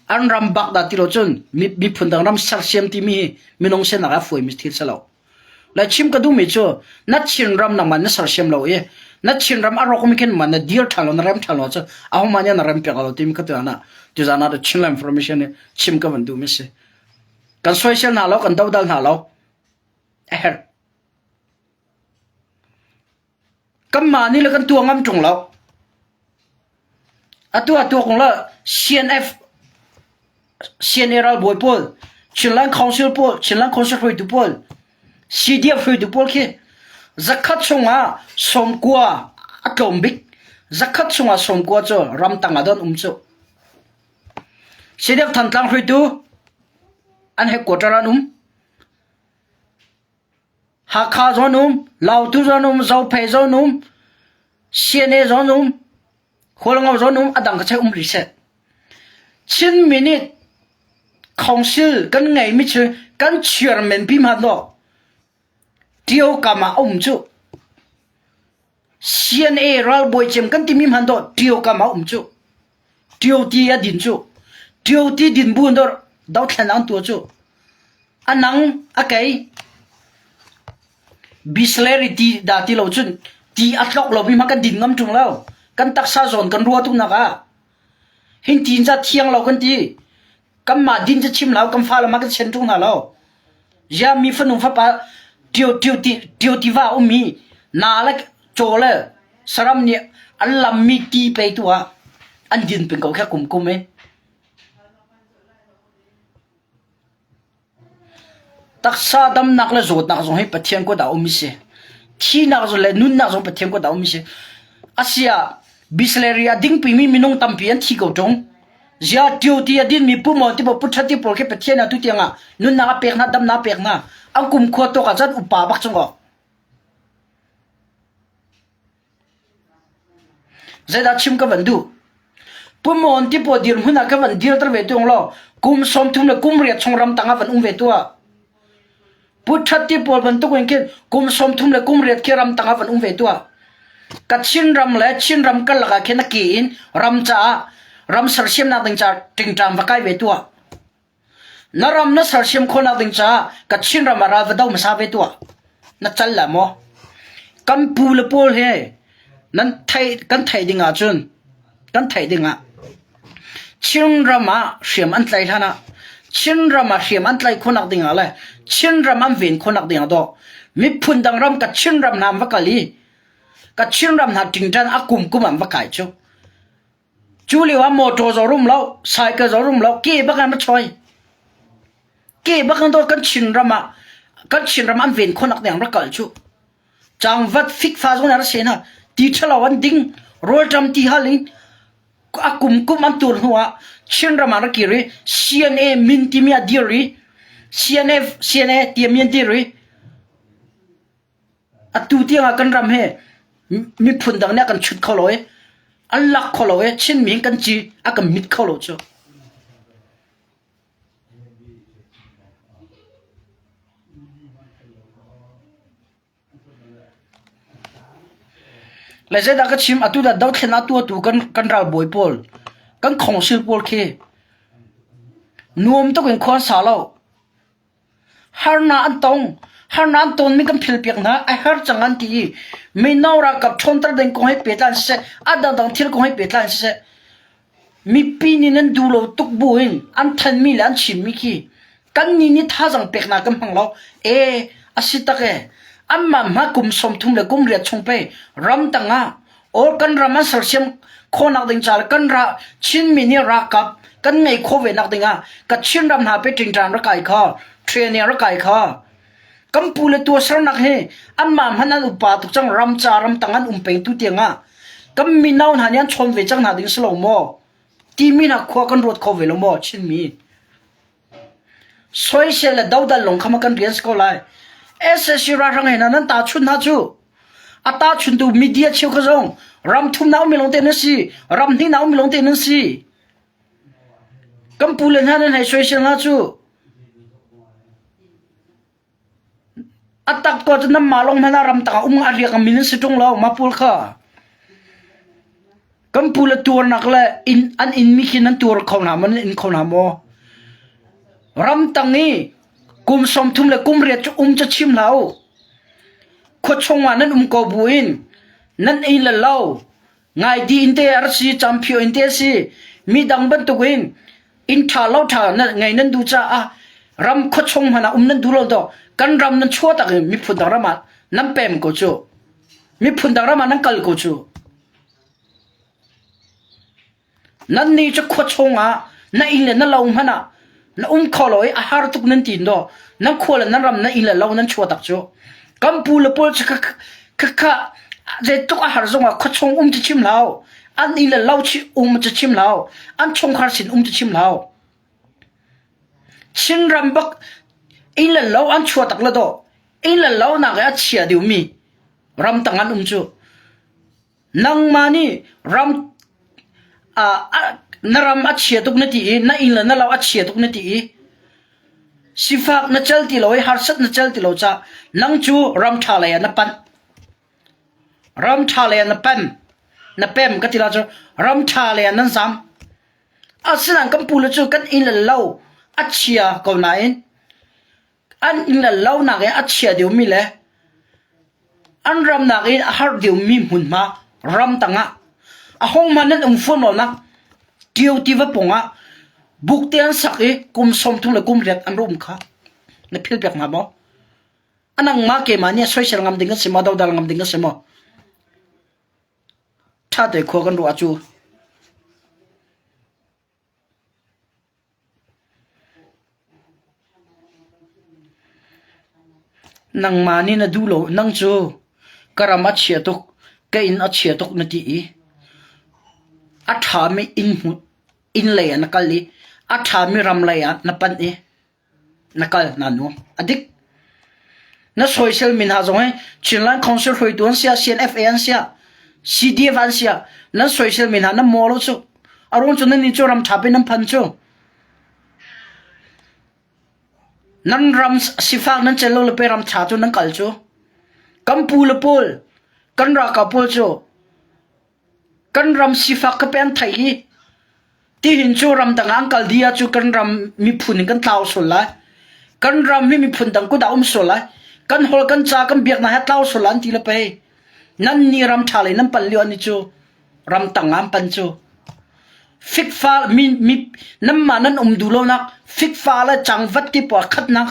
an ram bak da tiro chun mi phundang ram sar siam ti mi minong se na ga foi mi thil salo la chim ka du mi chu na chin ram na man na sar siam lo e na chin ram aro ko mi ken man na dear thalo na ram thalo chu ahu ma nya na ram pe galo tim ka tu ana tu za na da chin lam information chim ka ban du mi se kan social na lo kan dau dal na lo er kam ma ni la kan tu ngam chung lo atua kong la CNRL boy pol chinlan council hui du pol CDF hui du pol ke zakat chunga somkwa atombik zakat chunga somkwa cho ram tanga don umcho CDF thantlang hui du an he kotaranum hakha zonum lautu zonum zaupe zonum CNA zonum holong zonum adang ka chai reset chin minute council kan ngai mi chu kan chairman pi ma no tio kama chu CNA ral boy chem kan ti mi man do tio kama chu tio ti ya din chu tio ti din bu ndor dau thlan an tu chu anang akai bisleri ti da ti lo chun ti atlok lo bi ma kan din ngam tung lo kan taksa zon kan ruwa tu naka hin tin za thiang lo kan ti kam ma din cha chim lao kam fa la ma kan chen tu na lo ya mi fa nu fa pa tio ti va umi na la chole saram ni allam mi ti pe tu a an din pen ko kha kum me taksa dam nak la zot nak zo he pathian ko da umi se thi nak zo le nun nak zo pathian ko da umi se asia bisleria ding pi mi minung tampian thi ko tong ja tio ti adin mi pu mo ti bo puthati por ke pathian atu tianga nun na pek na dam na pek na ang kum kho to ka jat upa bak chungo zeda chim ka vandu pu mo ti po dir huna ka van dir tar ve tong lo kum som thum le kum ria chongram tanga van ve tua puthati por ban to ko ken kum som thum le kum ria ke ram tanga van ve tua ka chin ram kal laga khena ki in ram sar siam na ding cha ting tam va kai ve tua na ram na sar siam khona ding cha ka chin ram ra va dau ma sa ve tua na chal la mo kam pu le pol he nan thai dinga chun kan thai dinga chin rama siam an tlai thana chin rama siam an tlai khonak dinga la chin ram am ven khonak dinga do mi phun dang ram ka chin ram nam va kali ka chin ram na ting tan akum am va kai chu จูเลว่าโมโตจอรุมแล้วไซเคิลจอรุมแล้วเก็บกันมาช่วยเก็บกันตัวกันชินรำอันเวนคนนักเดียงรักกันจูจังวัดฟิกฟ้าจงนั้นเสียนะตีเชลวันดิ้งโรยจำตีฮาลินอากุมมันตัวหัวชินรำรักกิริ CNA มินติมีอดีริ CNA ตีมีอดีริอัตุที่งากันรำเฮมีพุ่นดังเนี่ยกันชุดเขาเลยอันลักเขาเลยเช่นมีกันจีอากันมิดเขาเลยจ้ะเลยจะได้ก็ชิมอัตุดัดดาวเทนอัตุตัวกันราบอยพอลกันของศิลป์พอลเคนุ่มต้องเป็นคนสาวฮาร์นาอันตงมีกันพิลเปียกนะไอฮาร์จังอันที่ไม่น่ารักกับชนตระเด็นคงให้เปตันเสอดังที่คงให้เปตันเสมีปีนี้นั้นดูเราตุกบุญอันทันมีและอันชิมมีขี้กันนี่ท่าจังเปียกนักกันพังเราอาศิตะเกอันมากุมสมทุ่มเลยกุมเรียดชงไปรำตังอ่ะโอ้กันรำมันสักเสียมคนนักดิงจาร์กันระชินมินิรักกับกันไงโควิดนักดิงอ่ะกับชินรำหาไปจริงจังรักไก่ข้าเทรนเนอร์รักไก่ข้ากำปูเลยตัวสระนักเฮอันมันนั้นอุปาตุจังรำจารำตังอันเป็งตุเตียงอ่ะกำมีน่าวหันยันชนเวจังหาดิงสโลโมทีมีนักขวากันรถโควิดลโมชินมีสวยเสียเลยดาวดันลงขมากันเรียนสกอลไลSSC ราชังเห็นนั้นตาชุนฮาจูอาตาชุนดูมีเดียเชียวกระจงรำทุ่มน้ำมีลงเต้นสิรำที่น้ำมีลงเต้นสิกัมพูเลนฮันนั้นให้ช่วยเชียงฮาจูอาตักก็จะนำมาลงมารำตาอาเรียกมินสิตรงเรามาพูดค่ะกัมพูเลตัวนักเลยอินมีขินนั้นตัวเขาหนามันอินเขาหนาโมรำตังนี้กุมสมทุมเลยกุมเรียดจะจะชิมเราขดชงว่านั้นกบุอินนั่นอินละเล่าไงดีอินเตอร์ซีจำพิวอินเตอร์ซีมีดังบันตุกินอินทาเล่าทานั่นไงนั้นดูจ้ารำขดชงมานะนั้นดูเราต่อกันรำนั้นชั่วตะกี้มีพุ่นดังรามานั้นเปมกูจูมีพุ่นดังรามานั้นกัลกูจูนั่นนี่จะขดชงนั่นอินเลยนั่นเรามานะนั่นขอเลยอาหารทุกนั้นตีนดอนั่นขวดนั่นรำนั่นอินเลยเรานั่นชัวตักจูกัมพูลปูจะค่ะจะทุกอาหารส่งขดชงจะชิมเราอันอินเลยเราจะชิมเราอันชงคาร์สินจะชิมเราชินรำบักอินเลยเราอันชัวตักละดออินเลยเราหนักอัดเชียดิวมีรำตั้งอันจูนังมานี่รำนรำอัดเชียตุกนาทีนั่นอินเลยนั่นเราอัดเชียตุกนาทีสิฟักนั่นเจลติโลฮาร์สัตนั่นเจลติโลจ้านังจูรำทาเลยนั่นปันรำทาเลยนั่นเป็มก็ติลาจูรำทาเลยนั่นซ้ำอาศัยกัมพูลจูกันอินเลยเราอัดเชียก็นายอันอินเลยเราหนักอัดเชียเดียวมีเลยอันรำหนักฮาร์เดียวมีหุ่นมารำตั้งห้องมันนั่นฟุ้งหมดนะเดียวที่ว่าปงบุกเตียนสักกุมสมทุงเลยกุมเรียกอันรุ่มค่ะนี่พิลเปียกมาบ่อันนั้นมาเกมันเนี่ยช่วยเชลงามดิ้งสิมาดาวดาลงามดิ้งสิมาถ้าเด็กขวกันรู้อาจูนังมานี่นะดูโลนังจูกระมัดเชียตุกแกอินอัดเชียตุกนาทีอัฐามีอินเลยนักลีอัฐามีรำเลยนับปันนักนันนูอดิกนักโซเชียลมีหาจงให้ชินลันคอนเสิร์ตหอยตัวเสีย CNFAN เสีย CDF อันเสียนักโซเชียลมีหานับมอลจูอารมณ์จนนั่นนี่จูรำทับไปนับพันจูนั่นรำสิฟังนั่นเจลโลเลเปรำชาจูนั่นกัลจูกัมพูลปูลกันรักกับปูลจูกันรำสิฟักก็เป็นไทยที่เห็นจูรำต่างอังกัลดีอาจูกันรำมีพุ่นกันเท้าสุดละกันรำไม่มีพุ่นต่างก็ดาวสุดละกันหอลกันจากกันเบียกนะฮะเท้าสุดละทีละไปนั่นนี่รำชาเลยนั่นปัลลิวนี่จูรำต่างอันปันจูฟิกฟ้ามีน้ำมันนั้นดูโลนักฟิกฟ้าละจังวัดที่ปวดขัดนัก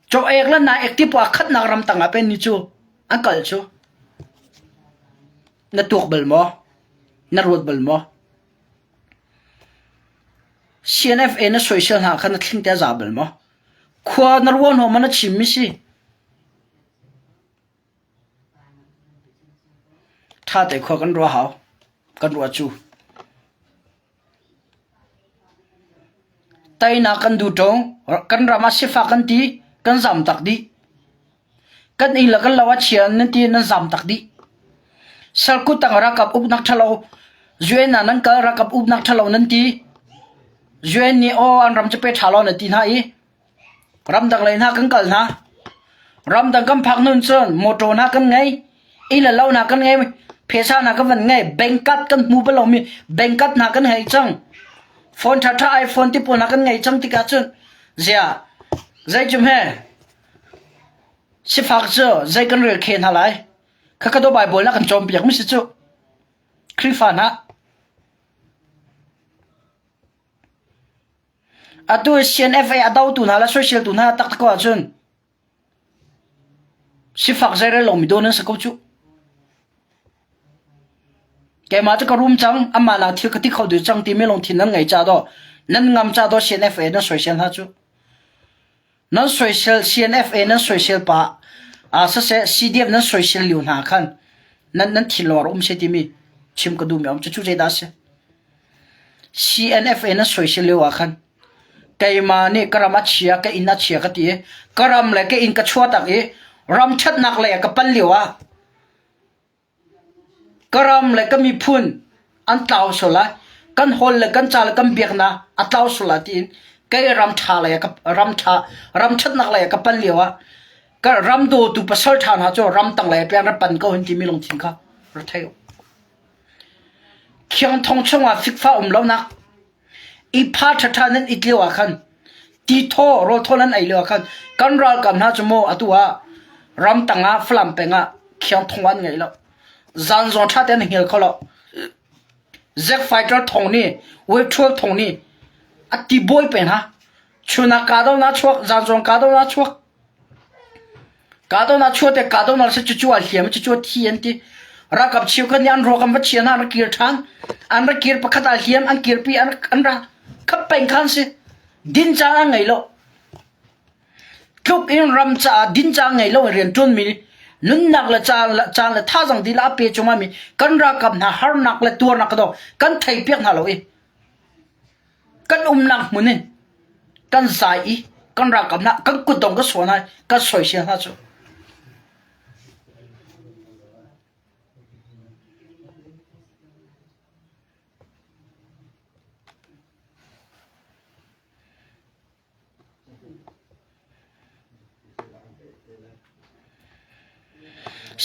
โจเอกละนายเอกที่ปวดขัดนักรำต่างเป็นนี่จูอังกัลจูนัดตัวเบลมอนัดรถเบลมอ CNFA นะ social หาคันทิ้งแต่จับเลยมั้งควานรวนหัวมันชิมมิสิถ้าแต่ควากันรัวหาวกันรัวจูไตนักกันดูตรงกันรามาสิฟ้ากันตีกันจำตักดีกันอีหลักกันลาวเชียนนั่นตีนั่นจำตักดีสักกุตังรักกับอุบนักทะเลาจวนนั่นก็รักกับอุบนักทะเลานั่นตีจวนนี่อันรำจะไปทะเลานั่นตีน่ะอีรำดังเลยนะกันกันนะรำดังกันพักนู่นส่วนโมโตนะกันไงอีหล่านะกันไงเพศานะกันวันไงแบงกัดกันมูเปล่ามีแบงกัดนะกันไงจังโฟนท่าไอโฟนที่ปนนะกันไงจังที่กัดส่วนเจ้าใจจุ่มเหสิฟักเจ้าใจกันเรือเขียนอะไรข้าก็ดูไบเบิลนะกันจอมเปียกไม่ใช่จ้ะคริฟานะอะตัว CNFA อะดาวตุนฮะและโซเชียลตุนฮะตักตะกว่าจนสิฟักใจเรื่องลมมีโดนนั่นสักกูจุแกมาจะกระรุมจังอามานาที่กติเขาดูจังที่ไม่ลงที่นั่นไงจ้าดอนั่นงามจ้าดอ CNFA นั่นโซเชียลฮะจุนั่นโซเชียล CNFA นั่นโซเชียลปะเสร็จ CDF นั่นโซเชียลอยู่หน้าคันนั่นที่ลอร์เสร็จที่มีชิมกระดูมีจะจุใจได้เส CNFA นั่นโซเชียลอยู่คันแกมาเนี่ยกระมัดเชียแกอินนัดเชียกตีกระรำเลยแกอินกระชัวตักรำชัดนักเลยกับปันเหลียวกระรำเลยก็มีพุ่นอันเต่าสุละกันฮอลเลยกันจ่าเลยกันเบียกนะอันเต่าสุละตีแกรำชาเลยกับรำชัดนักเลยกับปันเหลียวก็รำดูตุปัสสาวะทานหาจ้ารำตั้งเลยเปียนรับปันก็เห็นที่มีลงทิ้งค่ะรถไทยเขียงทองช่างฟิกฟ้าแล้วนักอีพาทัดนั้นอีเลี้ยวกันตีโทโรโทนั้นไอเลี้ยวกันกันรักกันนะจมูกอตัวรำตั้งฟลัมเป็งเขียงทองวันไงแล้วจันทร์ทัดนั้นเหี่ยวเขาแล้วเซ็กไฟเตอร์ทองนี่เวททองนี่ตีบอยเป็นฮะชวนกาดน่าชัวจันทร์กาดน่าชัวกาดน่าชัวแต่กาดน่าจะจู่ๆเหี่ยวจู่ๆที่ยันตีรักกับชิวกันยันรอกันวัดเชียนอันกีร์ทันอันรักกีร์ประคัตเหี่ยมอันกีร์ปีอันรักขับเป็นขันสิดินจางไงล่ะทุกอินรำจ่าดินจางไงล่ะเรียนจนมีนุ่นนักละจางละท่าจังดีละเปียจงมามีกันรักกับนะฮาร์นักละตัวนักดอกกันไทยเปียกน่าเรากันนักมุนนี่กันสายกันรักกับนะกันกุดงก็สวนให้กันสวยเชียร์นะจ๊ะ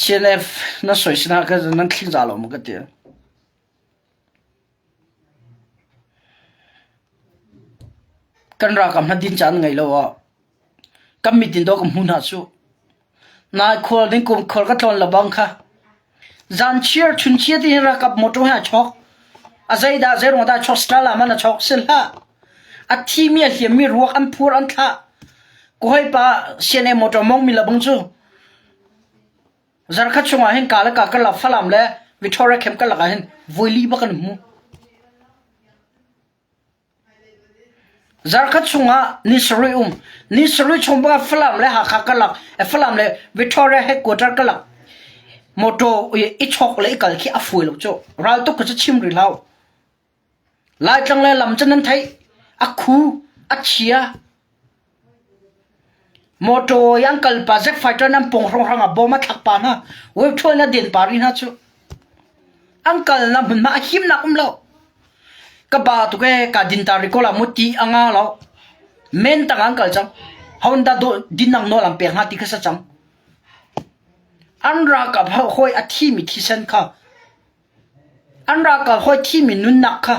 CNF 那水是那个能听着了么个点？跟着咁那点赞ไง咯？咁咪点到咁好拿住？那可能咁可个tonละบังค่ะจันเชียร์ชุนเชียร์ที่รักกับมอเตอร์ฮะช็อกอาใจได้ใจรงได้ช็อกสตาร์ละมันช็อกเสร็จละอาทีมีเหี่ยมีรัวอันพูดอันท่ากูให้ปะเชียร์ในมอเตอร์มองมีละบังจูZarkat chunga hin kala ka kala falam le Victoria kem kala ka hin voili bakan mu Zarkat chunga nisri chunga falam le ha kala falam le Victoria headquarter kala moto i chok le kal ki afui lo cho ral to ka chim ri law lai tlang le lam chan nan thai akhu achia Moto yang kalpa zek fighter nam pong rong rang aboma thakpa na we thoi na den pari na chu angkal na mun ma him na lo ka ba tu ke ka din tari ko la muti anga lo men tang angkal chang honda do din nang no lam pe ha ti ka sa chang anra ka hoi athi mi thi sen kha anra ka hoi thi mi nun nak kha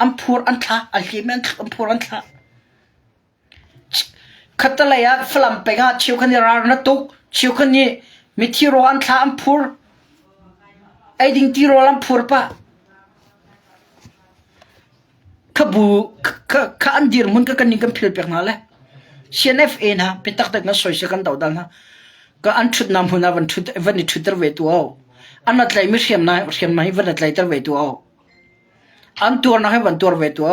ampur an tha al hi men ampur an thaขัดเลยฝรั่งไปงาชิวคันนี้รารนัตุกชิวคันนี้มีที่โรอันทามพูร์ไอ้ดิ่งที่โรอันพูร์ปะขบูข้าอันดีร์มุนก็กันนี่กันพิลเปียกนั่นแหละ CNFA นะเป็นตักตักนั่นสวยเสียกันดาวดันนะก็อันชุดน้ำหุ่นวันชุดวันนี้ชุดตระเวตัวอันนั้นเลยไม่เสียมนะวันนั้นเลยตระเวตัวอันตัวนะให้วันตัวเวตัว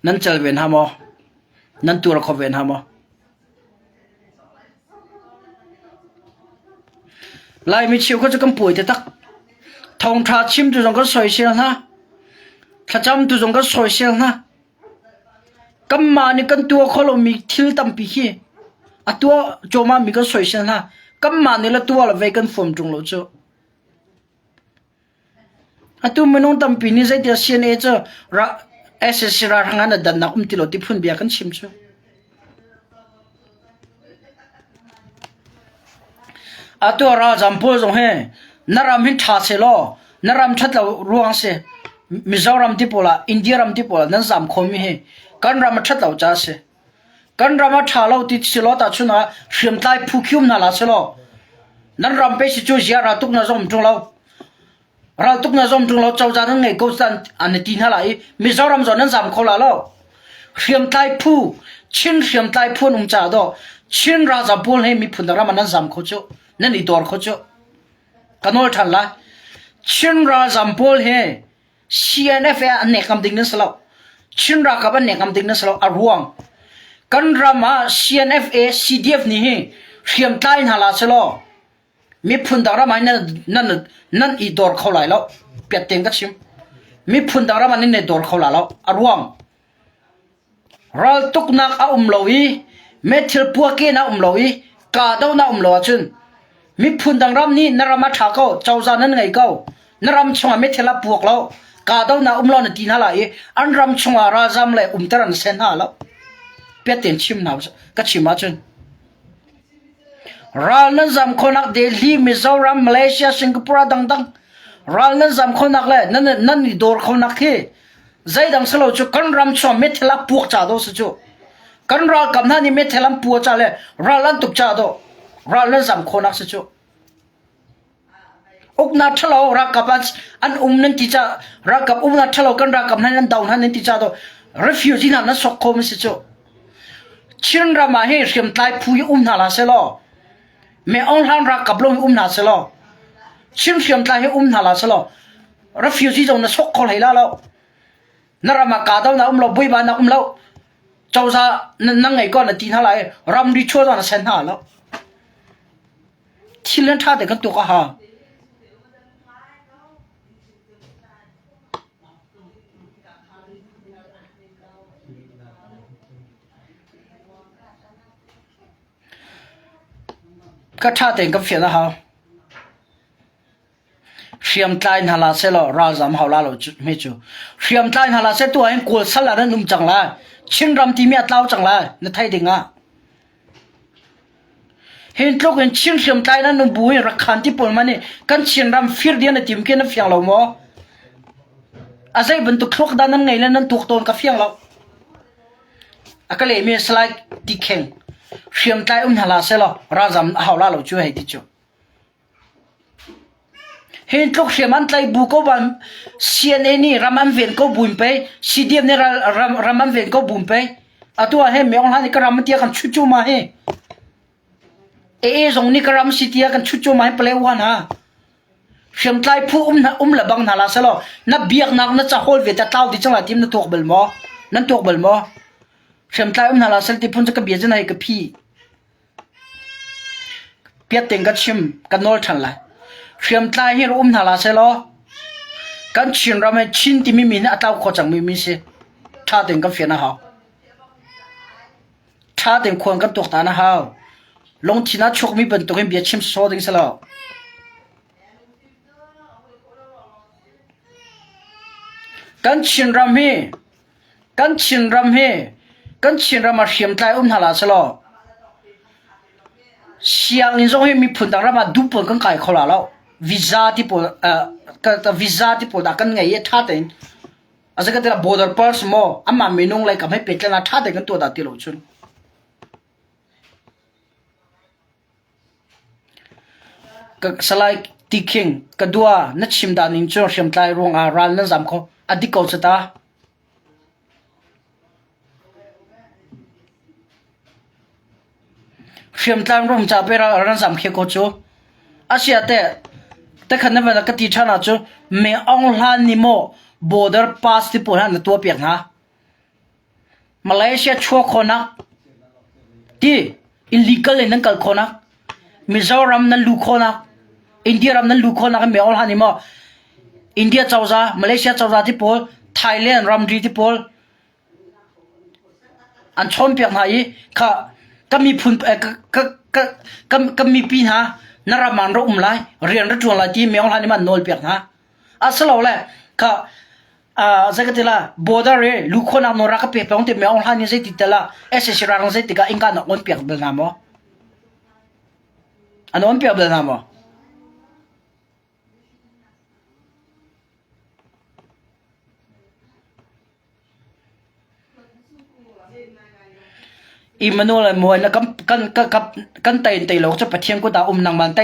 nan chal ven ha mo nan tur kho ven ha mo lai mi chiu ko chu kam pui te tak thong tha chim tu jong ko soi sel na tha cham tu jong ko soi sel na kam ma ni kan tu kho lo mi thil tam pi hi a tu choma mi ko soi sel na kam ma ni la tu la ve kan form tung lo chu a tu menong tam pi ni zai dia sian e chu ra ss ra hanga na dan na ti lo ti phun bia kan chim chu a tu ra jam po jong he naram hin tha se lo naram that lo ruang se Mizoram ti pola India ram ti pola nan zam khomi he kan ram that lo cha se kan ram tha lo ti silo ta chuna hrim tai phu khyum na la se lo nan ram pe si chu zia ra tuk na zom tung lo ra tuk na zom tung lo chau ja nang ngai ko san an ti na lai Mizoram zo nan zam kho la lo hrim tai phu chin hrim tai phu num cha do chin ra za pol he mi phun ra man nan zam kho chu nan I dor kho chu kanol than la chin ra zam pol he CNF an ne kam ding na salo chin ra ka ban ne kam ding na salo arwang kan rama CNF a CDF ni he hrim tai na la salo mi phun da ra mai nan I dor kho lai lo pet teng ka chim mi phun da ra man ne dor kho la lo arwang ral tuk nak a loi methil pu ke na loi ka do na lo chun mi phun dang ram ni narama tha ko chawza nan ngai ko naram chunga methela puak lo ka do na lo na tin hala e an ram chunga ra jam le taran sen ha lo peten chim na ka chima chun ral na jam khonak Delhi Mizoram Malaysia Singapore dang ral na jam khonak le nan ni dor khonak he zai dang salo chu kan ram chunga methela puak cha do su chu kan ral kam na ni methela puak cha le ral lan tuk cha do ral na jam khonak su chu ukna thalo rakapach an nan ti cha rakap ukna thalo kan rakap nan down han ti cha do refugee na sok khom se chu chin ra ma he hrim tai phu na la se lo me on han rakap lo na se lo chin hrim tai he na la se lo refugee jong na sok khol hai la lo narama ka do na lo bui ba na lo chawza nang ngai ko na ti na lai ram ri cho na sen ha lo thilen tha de kan tu ka ha ka tha teng ka phia na ha hriam tlai na la se lo ra jam ha la lo me chu hriam tlai na la se tu ai kol sala na num chang la chin ram ti mi atlaw chang la na thai dinga hen tlok en chin hriam tlai na num bui ra khan ti pol mane kan chin ram fir dia na tim ke na fiang lo mo azai ban tu khlok da nan ngai la nan tuk ton ka fiang lo akale mi slide ti kheng hriam tlai hala se lo ra jam ha la lo chu hai ti chu hen tlok hriam an tlai bu ko ban CNN ni raman ven ko bun pe CDF ni raman ven ko bun pe atua he me on han ka ram ti kan chu chu ma he e jong ni ka ram sitia kan chu chu ma ple wan ha hriam tlai phu la bang hala se lo na biak nak na cha hol ve ta taw di chang la tim na tok bel mo nan tok bel mo hriam tlai na la sel ti phun ka bia jana ka phi pia teng ka chim ka nol than la hriam tlai hi na la se lo kan chin ra me chin ti mi na ataw kho chang mi se tha teng ka fia na ha tha teng khon kan tok ta na ha long thina chok mi ban to hem bia chim so ding sala kan chin ram he kan chin ram ma hriam tlai na la se lo siang in zong he mi phun dang ra ma du pon kan kai khola lo visa ti po ka visa ti po da kan ngai ye tha ten asa ka tera border pass mo amma menung lai ka mai petla na tha de kan to da ti lo chun ka salai ti king ka dua na chim da ning chu hriam tlai rong a ral na jam kho adi ko chata hriam tlang rom cha pera ran sam khe ko chu asia te khan na ka ti thana chu me ong hlan ni mo border pass ti por han to pek ha Malaysia ชั่วคนนักที่ illegal นั่นกันคนนักมิโซรัมนั่นลูกคนนักอินเดียรัมนั่นลูกคนนักไม่เอาหันนี่มั้งอินเดียเจ้าจ้ามาเลเซียเจ้าจ้าที่พอลไทยแลนด์รัมดีที่พอลอันชนเปียกไหนค่ะก็มีพุ่นก็มีปีนะนารามันรุ่มไรเรียนรัชวงศ์ไรที่ไม่เอาหันนี่มันโนลเปียกนะอัสลาวเลยค่ะสักทีละบอดาร์ลูกคนนักโนรักเปียกไปองที่ไม่เอาหันนี่สิติดละเอสเชราร์งสิติดก็อิงกันนักอนเปียกเบลนามอันอนเปียกเบลนามอีมันนู่นเลยมวยนะกันไตเราจะไปเที่ยงกูตานังมันไต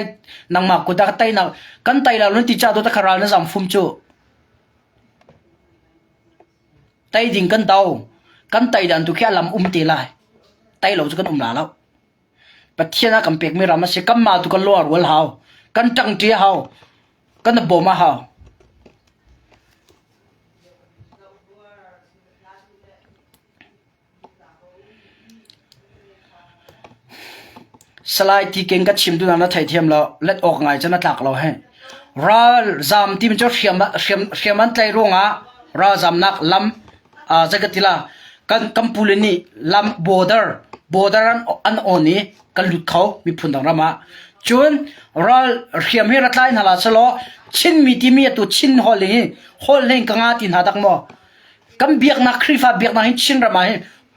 นังมากกูตาไตนังกันไตเราเนี่ยติดจ้าตัวตะคาราเนี่ยสามฟุ่มจู่ไตดิ่งกันเตากันไตดันตุแค่ลำตีลายไตเราจะกันลาแล้วไปเที่ยงนะกันเปียกไม่รามาเสียกันมาตุกันลัวรัวหาวกันจังเจียหาวกันบ่มาหาวสไลด์ที่เก่งกับชิมดูนั้นไทยเทียมเราเล็ดออกไงจะน่าตักเราให้ราจำที่มันจะเขียมันใจรุ่งอ่ะราจำนักลำจะกติละกันกัมพูลินีลำบอร์เดอร์อันอ่อนนี้กันหลุดเขามีพุ่นดังรามาจนราเขียมให้รัฐไล่นาลาสโลชินมีที่มีตัวชินฮอลเลงกังอาตินหาดักมอกันเบียกนักครีฟ้าเบียกนักชินรามา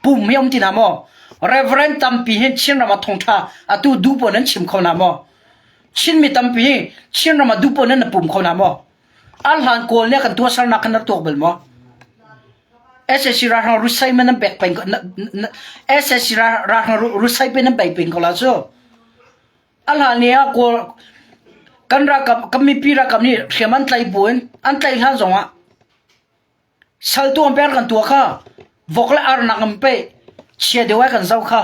ปุ่มไม่ยอมตินามอReverend tampi hin chin rama thongtha atu dupo nan chim khona mo chin mi tampi hin chin rama dupo nan pum khona mo al han kol ne kan tu sar na kan tok bel mo ssc ra ha rusai man back pen ssc ra ha rusai pen back pen ko la so al han ne ko kan ra kam mi pi ra kam ni khyaman tlai bun an tlai ha zonga sal tu amper kan tu kha vokla ar na kam peเชียร์เดี๋ยวไว้กันเจ้าค่ะ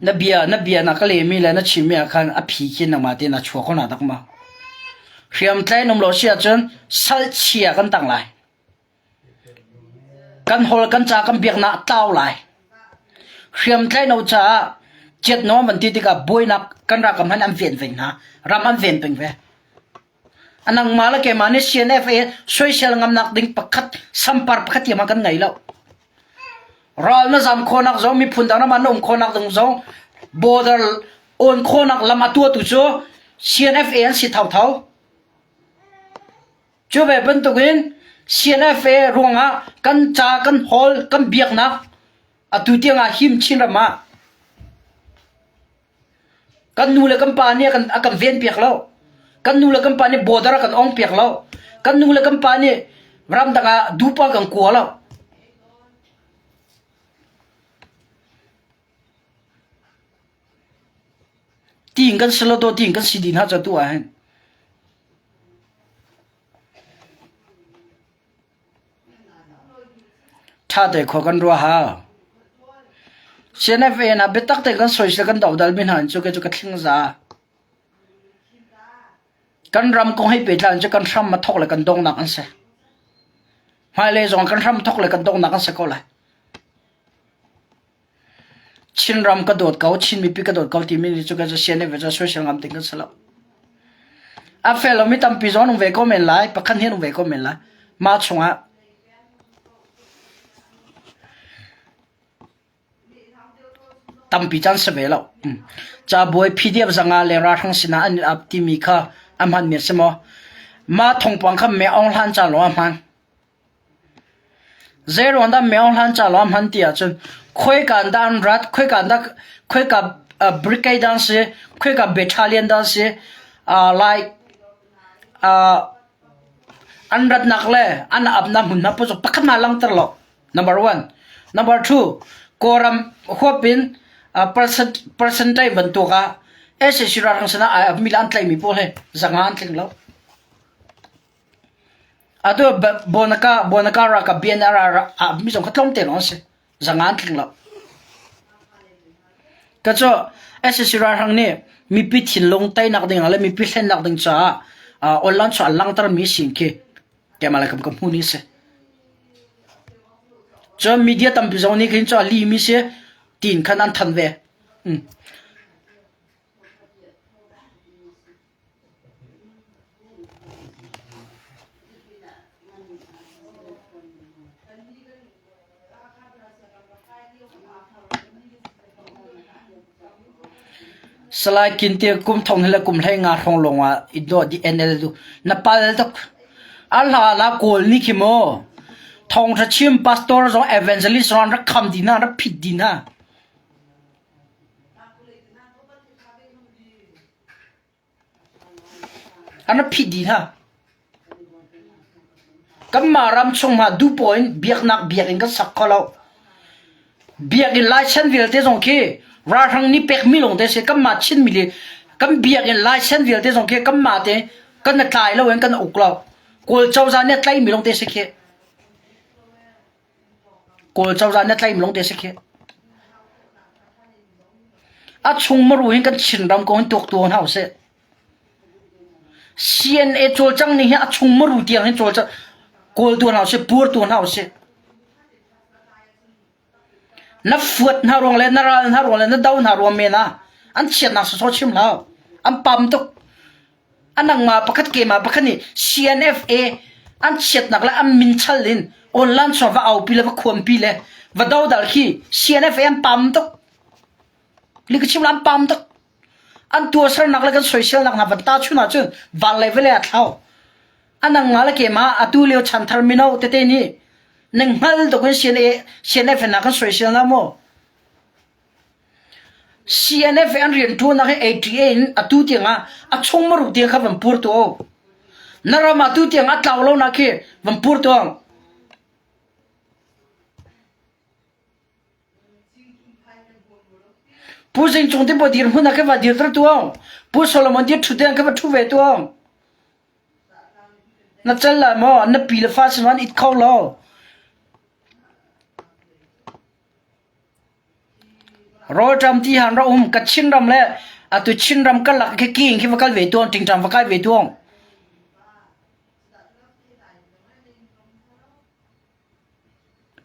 นับเบียนักเลมีแล้วนักชิมอาคารอภิคินนักมาเตนักชัวคนหนาตักมาเขียมใจนมโลเชียจนสัลเชียกันตั้งหลายกันโหลกันจากกันเบียกหน้าเต้าหลายเขียมใจนจ่าเจ็ดน้องมันที่กับบุยนักกันรักกันอันเวียนเวียนนะรำอันเวียนเป็นเวอันนั้นมาแล้วแกมาเนี่ย CNFA ช่วยเชลงำนักดิ้งปักขัดสัมปาร์ปักขัดยังมากันไงแล้วเราเนี่ยจำคนนักจงมีพุ่นดานามันนุ่มคนนักตรงจงบอดร์โอนคนนักละมาตัวตุโจ CNFA อันสิเท่าจู่แบบเป็นตัวเอง CNFA รวงอ่ะกันจากกันฮอลกันเบียกนักอะตุเตียงอ่ะหิมชินระมากันนูเลกัมปานีกันอากันเวียนเปียกแล้วกันนูเลกัมปานีบอดร์กันอ่องเปียกแล้วกันนูเลกัมปานีรำตักดูปากันกัวแล้วทิ้งกันสลดทิ้งกันสิดินหาจัตัวเห็นถ้าแต่ขอกันรัวหาCNFA นะเบตักแต่กันสวยสกันดาวดัลบินหันจุกทิ้งซากันรำคงให้เปิดแล้วจะกันรำมาทกเลยกันดงนักอันเสมาเลยจงกันรำทกเลยกันดงนักอันเสก็เลยชินรำกระโดดเกาชินมีปีกระโดดเกาที่มีจุกจะ CNFA จะสวยสงามติงกันสลับอาเฟลเราไม่ทำปีจอนงเวก็เหม็นไรปักขันเห็นงเวก็เหม็นไรมาชงอ่ะตั้มปีจันสเวลจะบวยพีเดียบสังอาเลราทั้งสินะอันอับที่มีค่าอันมันมีสมอมาทงปังคำไม่เอาหันจ่าล้อมันเจรวันนั้นไม่เอาหันจ่าล้อมันที่อาจจะคุยกันด้านรัฐคุยกับบริการด้านสิคุยกับเบทัลเลียนด้านสิlike อันรัฐนักเล่อันอับน้ำหุ่นน้ำปุ๊บปักมาลังตลอด number one number two กอรัมหัวปินpercentage บรรทุกอ่ะสิราทั้งสนะมีล้านไกลมีพอเลยสังหารถึงแล้วตัวบนการักเบียนอะไรมีสองขั้นลงเตะน้องสิสังหารถึงแล้ว ก็จะSSC ราทางนี้มีปิดถิ่นลงใต้นักดิ่งอะไรมีปิดเส้นนักดิ่งจ้าออนไลน์ส่วนลังตระมีสิ่งแกมาเลยกับผู้นี้เสจะมีเดียตั้มพิจารณาขึ้นจะลีมีเสตีนขนาดทันเวสลายกินเตียกุมทองให้ละกุมให้งาทองลงอ่ะอินโดดีเอ็นเอลดูนับไปแล้วตุกอัลลาลาโกลนี่คิโมทองจะชิมพาสตอร์จงเอเวนเจลิสต์รักคำดีน่ารักผิดดีน่าอันนั้นผิดดีน่าก็มารำชงมาดูพอยน์เบียกนักเบียกเองก็สักเขาแล้วเบียกอินไลเซนวิลเตจงคีราทางนี้เป็กมิลงเตเสก็มาชินมิลีก็เบียกอินไลเซนวิลเตจงคีก็มาเตก็นักไล่แล้วเองก็นักอุกเราโกลเจ้าจานเนี่ยไล่มิลงเตเสคีโกลเจ้าจานเนี่ยไล่มิลงเตเสคีอาชงมารู้เห็นกันชินรำก็เห็นตัวหน้าเสCNA โจลจังนี่อาชงมารู้เตียงเห็นโจลจังโกลตัวหน้าเสปูร์ตัวหน้าเสนับฟุตน่ารวงเลยน่ารวงเลยน่าดาวน่ารวงเมนะอันเชียดนักสาวชิมแล้วอันปั๊มตุกอันนังมาประคัดเกมาประคัดนี่ CNFA อันเชียดนักและอันมินชัลลินออนไลน์สอบว่าเอาปีเลยว่าควรปีเลยว่าดาวดัลคี CNFA อันปั๊มตุกลิขชิมแล้วอันปั๊มตุกอันตัวสารนักและกันโซเชียลนักนับวันตาชุนอาจุนวันเลเวลเลยเท่าอันนังมาละเกมาอัตุเลียวชันทาร์มินาลเตเตนี่หนึ่งพันตัวคน CNF นักกันสวยเชียวนะโม CNF อันเรียนตัวนักให้ ATA อัตุเตียงอ่ะชงมารู้เตียงครับวันพูดตัวนั่นเรามาตุเตียงอัตลาวเรานักให้วันพูดตัวผู้สิ่งจงที่บดีร์หุ่นนักให้ว่าดีร์ตัวผู้สโลมอนดีชุดเดียงให้ว่าทุเวตัวนั่นเจ้าละโมนั่นปีละฟ้าสิวันอิดเข้าล้อรอจำที่หันเรากัดชินรำแล้วตัวชินรำก็หลักแค่กิ้งคิดว่าก็เวตัวจริงจังว่าก็เวตัว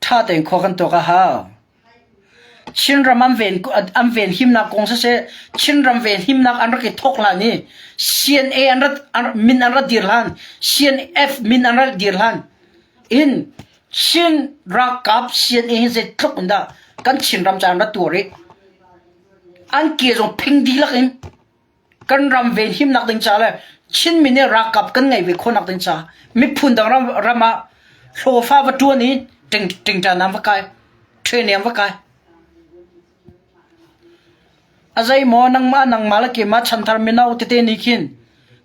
ถ้าแต่งข้อกันตัวก็ฮะชินรำอันเวนหิมนักกงเสชินรำเวนหิมนักอันรักทอกลานี่ CNA อันรักมินอันรักดีร์ลัน CNF มินอันรักดีร์ลันอินชินรักกับ CNA เสร็จทุกคนด่ากันชินรำจานรักตัวริอันเกี่ยงพิงดีลักเองกันรำเวนหิมนักติงจ่าเลยชินมินเนี่ยรักกับกันไงเวคนนักติงจ่าไม่พูดดังรำมาโซฟาวัตถุนี้ติงจ่าน้ำวักไก่เทรนนิ่งวักไก่อาศัยหมอนังมาละเกี่ยมาชันทาร์มินาอุตเตนิคิน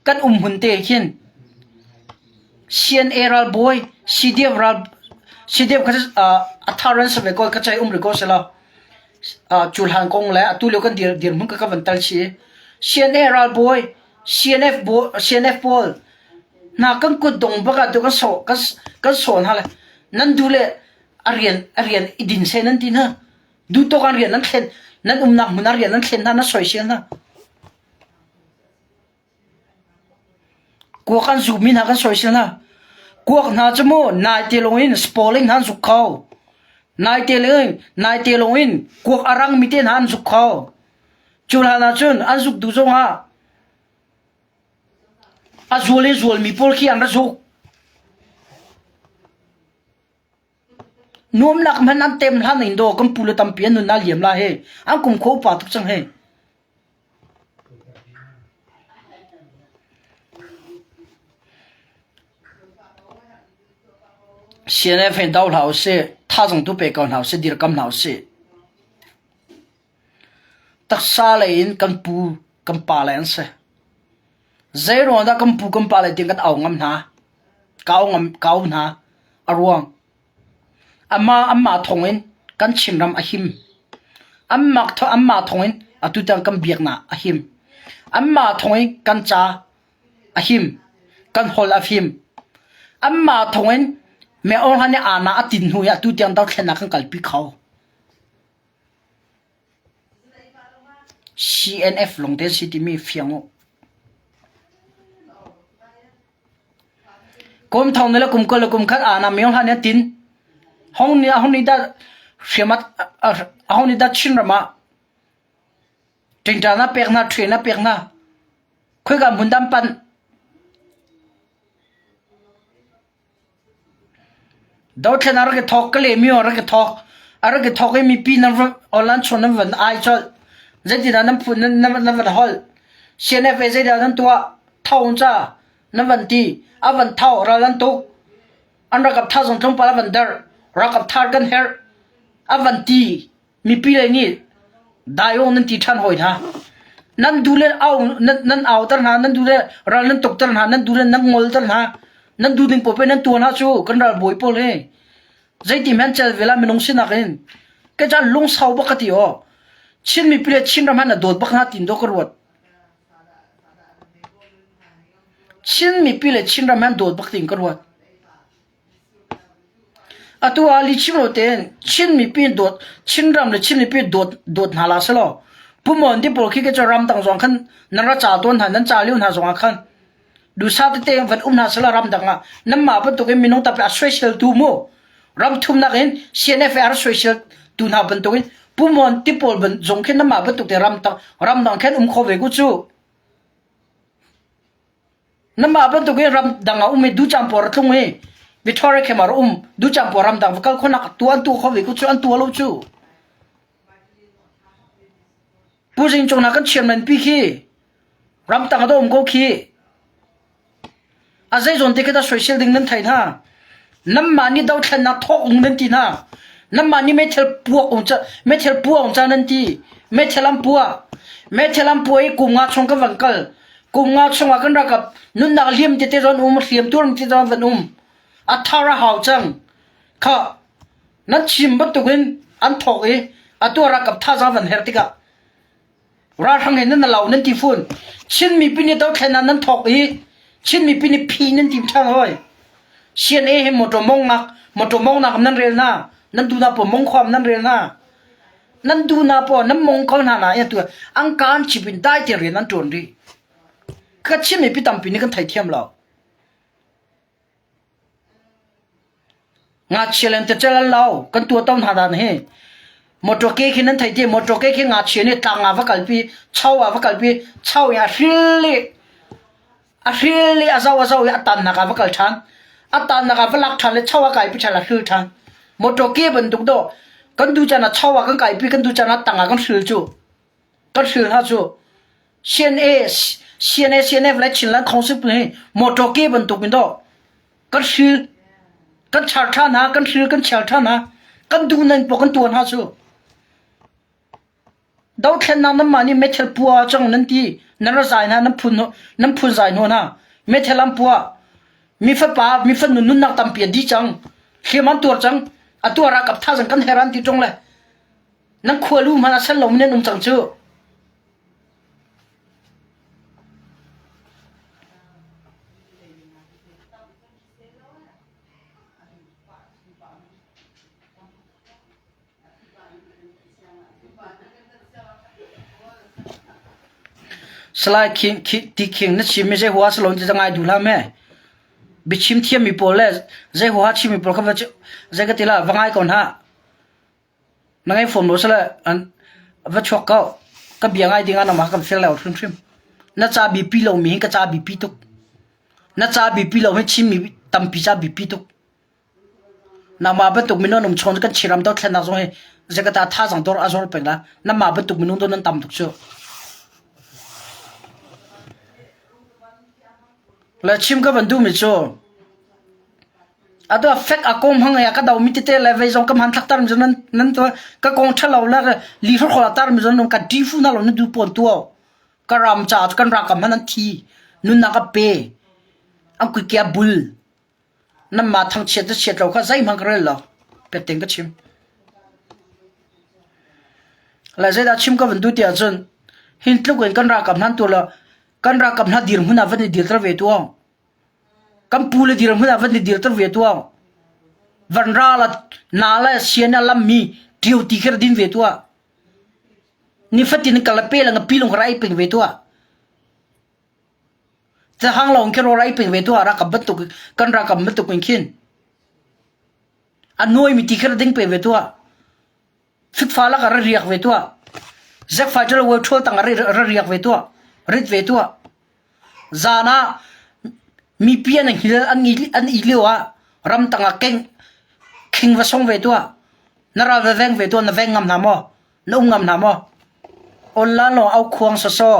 กันหุ่นเตคิน CNA รัลบอย CDF รัลCDF ก็จะอัฐารันสเวก็กระจายริโกเสละจุลหันกงและตุเลียวกันเดียร์มึงก็วันตัลชี CNA รัลบอย CNF บอลนักกันกุดดงบักดูกันสอนฮะเลยนั่นดูเลยอาเรียนอิดินเซนันทีนะดูตัวการเรียนนั่นเข็นนั่นนักมุนเรียนนั่นเข็นนั่นสวยเชียวนะกวกันซูมินหากันสวยเชียวนะกวกน่าจะโม่นายเตลงอินสปอร์ลิงหันสุขเขานายเตลงอินกวกอารังมิเตนหันสุขเขาจุลหานาจุนอันสุขดูจงฮะอาจวลมีพอลขี้อันรัสุกนวมนักมันอันเต็มท่านอินโดกัมพูลตัมเปียนนุนนาเลียมลาเฮอันกุมโคปาทุกจังเฮ现在分到老师，他从都别讲老师，第二讲老师，特啥来人跟不跟巴来人噻，再让他跟不跟巴来点跟熬俺他，搞他，阿王，阿妈同人跟亲人阿힘，阿妈同人阿都当跟别人阿힘，阿妈同人跟家阿힘，跟好阿힘，阿妈同人。แม่องค์เนี่ยอาณาตินหัวตุเตียงดาวแค่นักกันกัลปีเขา CNF ลงเตสิติมีเฟียงกุมทองนี่ละกุมก็ละกุมคัดอานามีห้องเนี่ยตินห้องนี้ได้เสียมัดห้องนี้ได้ชินระมาจริงจังนะเปียกนะเทรนนะเปียกนะคุยกับมุนดำปันดาวเทนอะไรก็ทอกก็เลยมีอะไรก็ทอกอะไรก็ทอกให้มีปีนั้นออนไลน์ชนนั้นวันไอจอดจะที่นั่นพูดนั้นวันฮอลเชียนเอฟเอจะนั้นตัวเท่าจ้านั้นวันที่วันเท่าเราลันตุกอันรักกับท่าสงทุ่งปลาวันเดอร์รักกับท่ากันเฮร์วันที่มีปีอะไรนี่ได้องนั้นที่ท่านหอยนะนั่นดูแลเอานั่นเอาตั้งหานั่นดูแลเรานั่นตกตั้งหานั่นดูแลนั่งงอลตั้งหานั่นดูดึงปไปนั่นตัวน่าชูกันเราบ่อยปอเลยใจที่มันจะเวลามันลงสินักเองก็จะลงเสาบักติอ๋อชินมีปีชินรำมันน่ะโดดบักหน้าตินดอกกระวดชินมีปีเลยชินรำมันโดดบักตินกระวดอะตัวลิชิมโรเตนชินมีปีโดดชินรำเลยชินมีปีโดดหาลาสลอผู้มอนที่ปลุกขี้ก็จะรำต่างสองขันนั่นเราจ่าตัวนั้นจ่าเลี้ยวหาสองขันดูซาติเตงวันหาสลารำต่างอ่ะน้ำมาเป็นตัวเองมีน้องตาเป็นสเปเชียลตูโมรำทุ่มนักเห็นเซียนเอฟอาร์สเปเชียลตูน่าเป็นตัวเองผู้มอนที่ปลุกเป็นจงแค่น้ำมาเป็นตัวเองรำต่างแค่ขอเวกุจูน้ำมาเป็นตัวเองรำต่างอ่ะดูจำปอร์ตรงนี้วิทอร์เคมาร์ดูจำปอร์รำต่างก็คนนักตัวขอเวกุจูอันตัวลูจูผู้สิงจงนักกันเชียนมันปีขี้รำต่างก็ก็ขี้อาศัยจนที่ก็จะสวยเชลดิ้งนั้นไทยนะน้ำมันนี่ดาวแทนนักทอกองนั้นทีนะน้ำมันนี่ไม่เทลปัวองจะไม่เทลปัวองจานั้นทีไม่เทลำปัวไอ้กุมงาชงกับวังกัลกุมงาชงกันรักกับนุ่นนักเลี้ยมที่เตจอนเลี้ยมตัวที่เตจอนวันอัฐาระหาวจังค่ะนั่นชิมบัตตุกินอันทอกอัตัวรักกับท่าจาวันเฮร์ติกะราทังเห็นนั่นเหล่านั้นที่ฟุ้นชินมีปีนี้ดาวแทนนั้นทอกชินมีปีนี้พีนั่นทีมช่างเฮ้ยเชียนเห็นหมดตัวมองนักนั่นเรียนนะนั่นดูน่าปมองความนั่นเรียนนะนั่นดูน่าปนั่นมองเขาหน้าตัวอังการชิบินได้ที่เรียนนั่นจนดีก็ชินมีปีตั้มปีนี้กันไทยเทียมเรางาเชียนแต่เจ้าเรากันตัวต้นหาดานเฮหมดตัวเก่งนั้นไทยเทียมหมดตัวเก่งงาเชียนเนี่ยต่างว่ากันปีเช่าว่ากันปีเช่าอย่างฟิลลี่อาซาวอัตันนักว่ากันชันอัตันนักว่าลักชันเลยเช่าว่าไก่พิชาละฟิลชันหมดตัวเก่งเป็นตุกโดกันดูจานะเช่าว่ากันไก่ปีกันดูจานะต่างกันฟิลจูกันฟิลฮะจูเชียนเวลาชินลันคอนเซ็ปต์เลยหมดตัวเก่งเป็นตุกเป็นโดกันฟิลกันชาร์ท่านะกันฟิลกันชาร์ท่านะกันดูนั่นพวกกันตัวฮะจูดาวแค่นั้นน้ำมันนี่ไม่เทลปัวจังนั่นทีนั่นเราใส่นะน้ำพุนใส่โน่นนะไม่เทลำปัวมีฟ้าป่ามีฟ้านุ่นนักตำเปียดีจังเขียมันตัวจังตัวรักกับท่าจังกันเฮรันที่ตรงเลยนั่งขวาลูมันอาศัยลมเนี่ยนุ่มจังเจ้าสลายคิงที่คิงนั่นชิมไม่ใช่หัวสลงจะง่ายดูละแม่บิชิมเทียมมีโปรเลยใจหัวชิมมีโปรเขาว่าใจก็ตีละว่าง่ายก่อนฮะนั่งไอ้ฝนรู้สละอันว่าช็อกก็เบียงไอ้ดิ้งอันนั้นมากับเฟลแล้วทริมน่าจะบีปีเรามีก็จะบีปีตุกน่าจะบีปีเราให้ชิมมีตั้มปีจะบีปีตุกน้ำมาเป็นตุกมิโนนุ่มชนกันชิรำตัวแค่นั้นส่งให้ใจก็ตาท่าสังตัวอาจจะเป็นละน้ำมาเป็นตุกมิโนตัวนั้นตั้มตุกเชียวแล้วชิมก็เป็นดูมิโซตัวเฟกอากงหังไงก็ดาวมิติเตลเลเวจงก็มันทักตารมิโซนั้นตัวก็กงเชลเราแล้วลีฟขอตารมิโซนก็ดีฟูน่าเราเนี่ยดูปนตัวก็รำจัดกันรักกับมันนั่นทีนุ่นนักเปย์อันกุยเกียบุลนั่นมาทั้งเฉียดเราก็ใจมันก็เลยหรอเป็ดเต็งก็ชิมแล้วใจดาชิมก็เป็นดูเดียวจนหินลูกเองกันรักกับนั้นตัวละกันรักกับนัดดีรมุนาวันนี้ดีตระเวตัวกันปูเลยดีรมุนาวันนี้ดีตระเวตัววันราละนาละเชียนละมีเดียวตีแค่ดินเวตัว ni fatin kala pela nga pilong rai ping ve tua ta hang long ke ro rai ping ve tua ra ka bat tu kan ra ka mat tu kin khin anoi mi ti khar ding pe ve tua fik fa la ka ra riak ve tua zak fa jalo wo thol tang ra riak ve tua rit ve tua zana mi pian ang hil an iliwa ram tanga keng king va song ve tua nara ve veng ve tua na veng ngam na mo na ngam na mo on la lo au khuang so so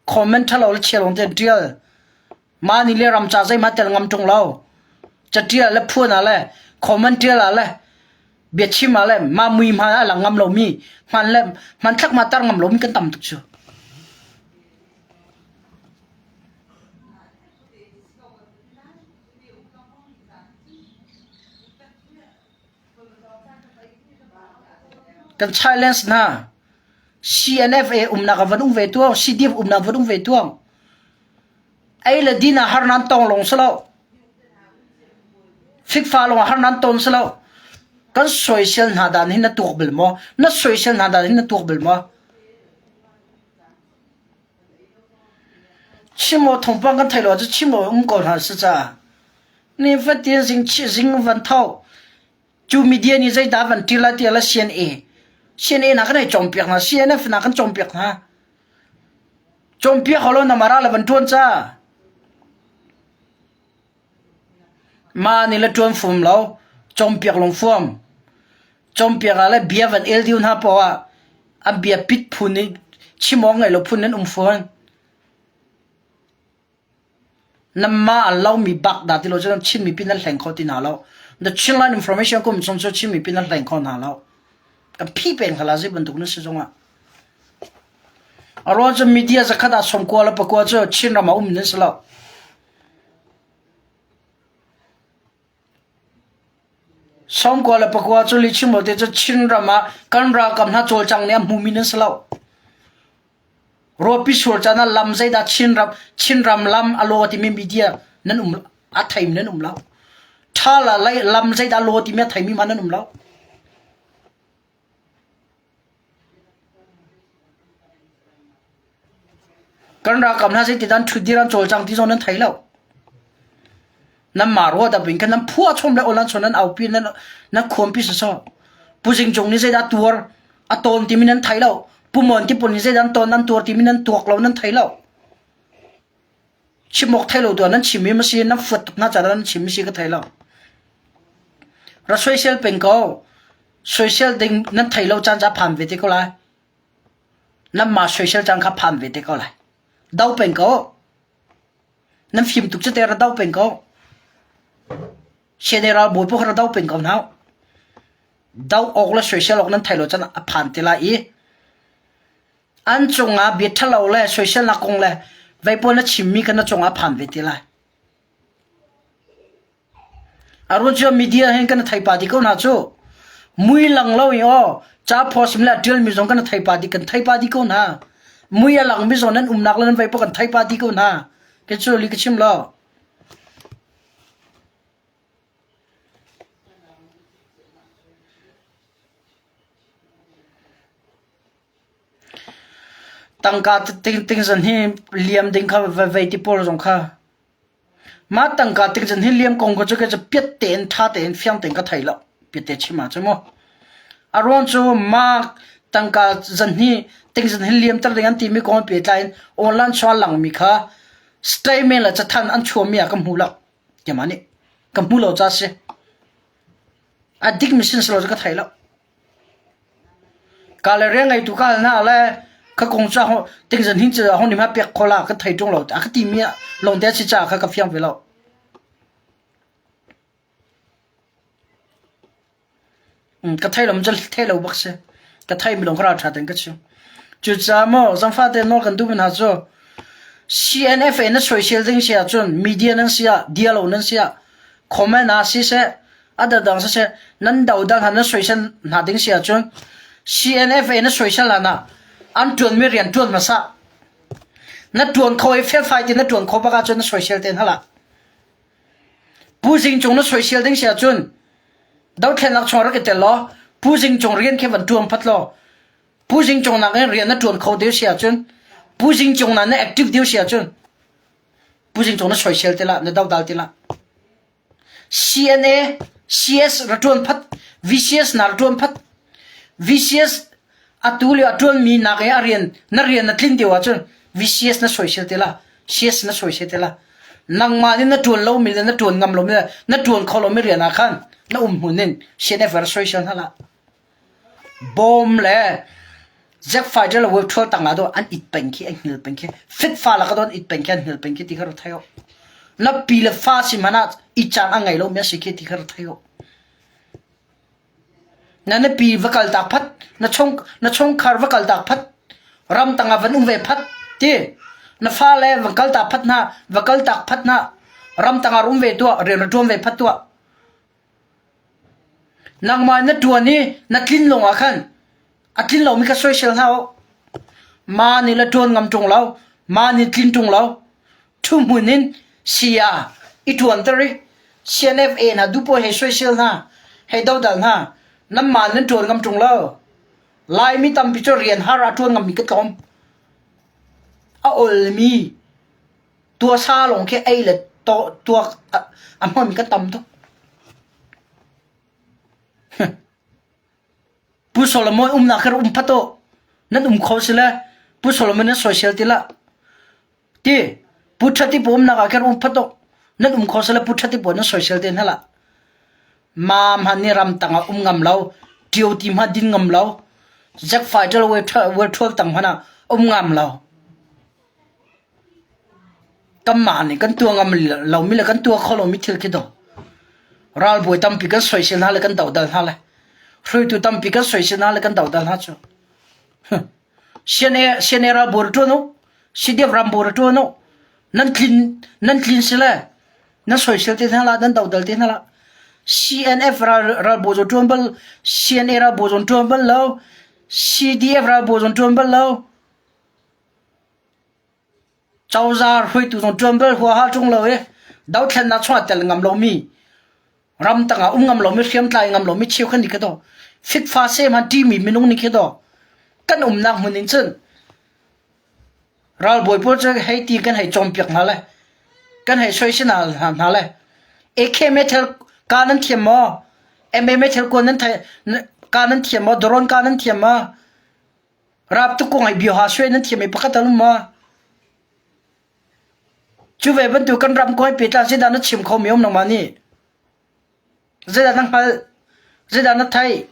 comment thalo le chelong den tial ma ni le ram cha zai ma tel ngam tung lo cha tial le phu na le comment tial la le be chi ma le ma mui ma la ngam lo mi man le man thak ma tar ngam lo mi kan tam tu chu kan silence na CNFA umna ka vanung ve tuang CDF umna vanung ve tuang ai la dina har nan tong long salo fik fa long har nan ton salo kan social na dan hin na tuk bil mo na social na dan hin na tuk bil mo chimo thong pang kan thailo chu chimo ko ha sa cha ni fa ti jing van thau chu media ni zai da van tila tila CNA na kan chom piak na CNF na kan chom piak na chom piak holo na mara la ban tuan cha ma ni la tuan fum lo chom piak long fum chom piak ala bia van el diun ha pawa a bia pit phun ni chimong ngai lo phun nan phon namma allow mi bak da ti lo jan chin mi pinal heng kho ti na lo the chinline information kum som so chin mi pinal heng kho na lo ka phi pen khala ji ban tuk na se jonga aro ja media za khada som ko la pa ko cho chin ra ma nan sala som ko la pa ko cho li chim mo te cho chin ra ma kan ra kam na chol chang ne mu mi nan sala ro pi shor cha na lam zai da chin ram lam alo ti mi media nan a thaim nan la thala lai lam zai da lo ti me thaim mi man nan la kan ra kam na se ti dan thudi ran chol chang ti zon nan thai lo nam ma ro da bin kan nam phua chom le olan chonan au pi na khom pi so pu jing jong ni se da tur a ton ti min nan thai lo pu mon ti pun ni se dan ton nan tur ti min nan tuak lo nan thai lo chimok thai lo do nan chimi ma si na fut na cha dan chimi si ka thai lo ra social pen ko social ding nan thai lo chan cha pham ve ti ko la nam ma social chang kha pham ve ti ko la dau pen ko nam phim tuk che te ra dau pen ko general bo po ra dau pen ko now dau ok la social ok nan thailo chan a phan te la I an chunga bi thalo le social na kong le vai po na chimmi kan na chunga phan ve te la aro jo media hen kan thai pa di ko na chu mui lang lo yo cha phos mla tel mi jong kan thai pa di ko na mui lang mi zon nan nak lan vai po kan thai pa di ko na ke chu li ke chim lo tangka ting zan hi liam ding kha vai ti por jong kha ma tangka ting zan hi liam kong ko chu ke piet ten tha ten fyang ten ka thai lo piet te chima chmo aron chu ma tangka zan hi ting zan hi liam tar ding an ti mi ko pe tain online chwa lang mi kha stay me la cha than an chho mi ka mu la ke mani ka mu lo cha se adik mission slo ka thai lo ka le reng ai tu ka na la ka kong cha ho ting zan hin cha ho ni ma pek khola ka thai tong lo a ka ti mi long de chi cha ka fyang ve lo ka thai lom jal thai lo bak se ka thai mi long kra tha ten ka chu chu cha mo zang fa de no kan du bin ha zo CNF na social ding sia chun media nan sia dialo nan sia comment na si se ada dang se nan dau dang han na social na ding sia chun CNF na social na an tuan mi rian tuan ma sa na tuan khoi fe fai ti na tuan kho ba ka chun na social ten hala pu jing chung na social ding sia chun dau thlen lak chora ke te lo pu jing chung rian ke van tuam phat lo ผู้จริงจงนั้นเรียนนั้นจวนเขาเดียวเสียจนผู้จริงจงนั้น active เดียวเสียจนผู้จริงจงนั้น social ติละนั่นดาวดาวติละ CNA CS ระจวนพัด VCS นาระจวนพัด VCS อัตุลิอัจวนมีนักเรียนนักเรียนนักลิ้นเดียวจน VCS นั่น social ติละ CS นั่น social ติละนังมานี่นั่นจวนเราไม่ได้นั่นจวนงำเราไม่ได้นั่นจวนเขาเราไม่เรียนอาคันนั่นหุ่นนิน CNF social นั่นละบอมเลยJack Fighter เราเวิร์กทัวร์ต่างกันด้วยอันอิดเป็นขี้อันหิลเป็นขี้ฟิตฟ้าแล้วก็โดนอิดเป็นขี้อันหิลเป็นขี้ที่เขาเราเที่ยวนับปีละฟ้าสิมันอ่ะอิจฉาอันไงเราไม่ใช่ขี้ที่เขาเราเที่ยวนั่นปีวักลตากพัดนั่นช่องคาร์วักลตากพัดรำต่างกันเวพัดที่นั่นฟ้าเลยวักลตากพัดนะวักลตากพัดนะรำต่างกันเวตัวเรียนตัวเวพัดตัวนักมานั่นตัวนี้นั่นทิ้งลงอาคันอัดลินเรามีก็ช่วยเชลเฮามานี่ละจวนงำจงเรามานี่ทิ้งจงเราทุ่มหุ่นนินเสียอีทวนตรี CNFA นะดูพอให้ช่วยเชลนะให้ดาวดันนะน้ำมันนั่นจวนงำจงเราลายมีตำพิจารเรียนหาราจวนงำมีก็ตอมเอาอลมีตัวซาลงแค่ไอ้เลยตัวอันมันมีก็ตำทุกผู้สลมอยนักการพัตโตนั่นเขาสิละผู้สลมอยนั่นโซเชียลติละที่ผู้ชัดที่ผมนักการพัตโตนั่นเขาสิละผู้ชัดที่ผมนั่นโซเชียลตินั่นละมามันนี่รำต่างงำเราเดียวทีมาดินงำเราแจ็คไฟเดอร์เวทัวร์ต่างพนะงำเรากำมันนี่กันตัวงำเราไม่เลยกันตัวเขาเราไม่เที่ยวคิดดูเราบ่อยตั้มปีกันโซเชียลนั่นเลยกันเดาดันนั่นเลยช่วยตัวตั้มปีกันสวยชนะเลยกันดาวดันฮัจจ้ะเชนเอราบอร์ตัวโน่สิเดียบรำบอร์ตัวโน่นั่นคลินสิเลยนั่นสวยเชลตินั่นละนั่นดาวดัลตินั่นละ CNF ราบอร์ตัวเบล CNA ราบอร์ตัวเบลแล้ว CDF ราบอร์ตัวเบลแล้วเจ้าจาร์ช่วยตัวตัวเบลหัวหาจงเลยดาวแทนนัดชวดแต่ละงำเรามีรำต่างงำเราไม่เชื่อมใจงำเราไม่เชี่ยวขันดีกันต่อฟิตฟ้าเซ่มันที่มีไม่นุ่งนี่กันต่อกันนักมันนี่ซึ่งเราบ่อยพูดจะให้ตีกันให้จมเปียกนั่นแหละกันให้ช่วยชนะนั่นแหละเอเคไม่เท่าการนั้นเทียมมาไม่เท่าคนนั้นไทยการนั้นเทียมมาโดรนการนั้นเทียมมารับตุกงให้บิวหาช่วยนั้นเทียมไม่ปกติลุ่มมาช่วยบรรทุกกันรำก้อยปิดแล้วสิดานั้นชิมเขาไม่ยอมลงมานี่Zedan Thai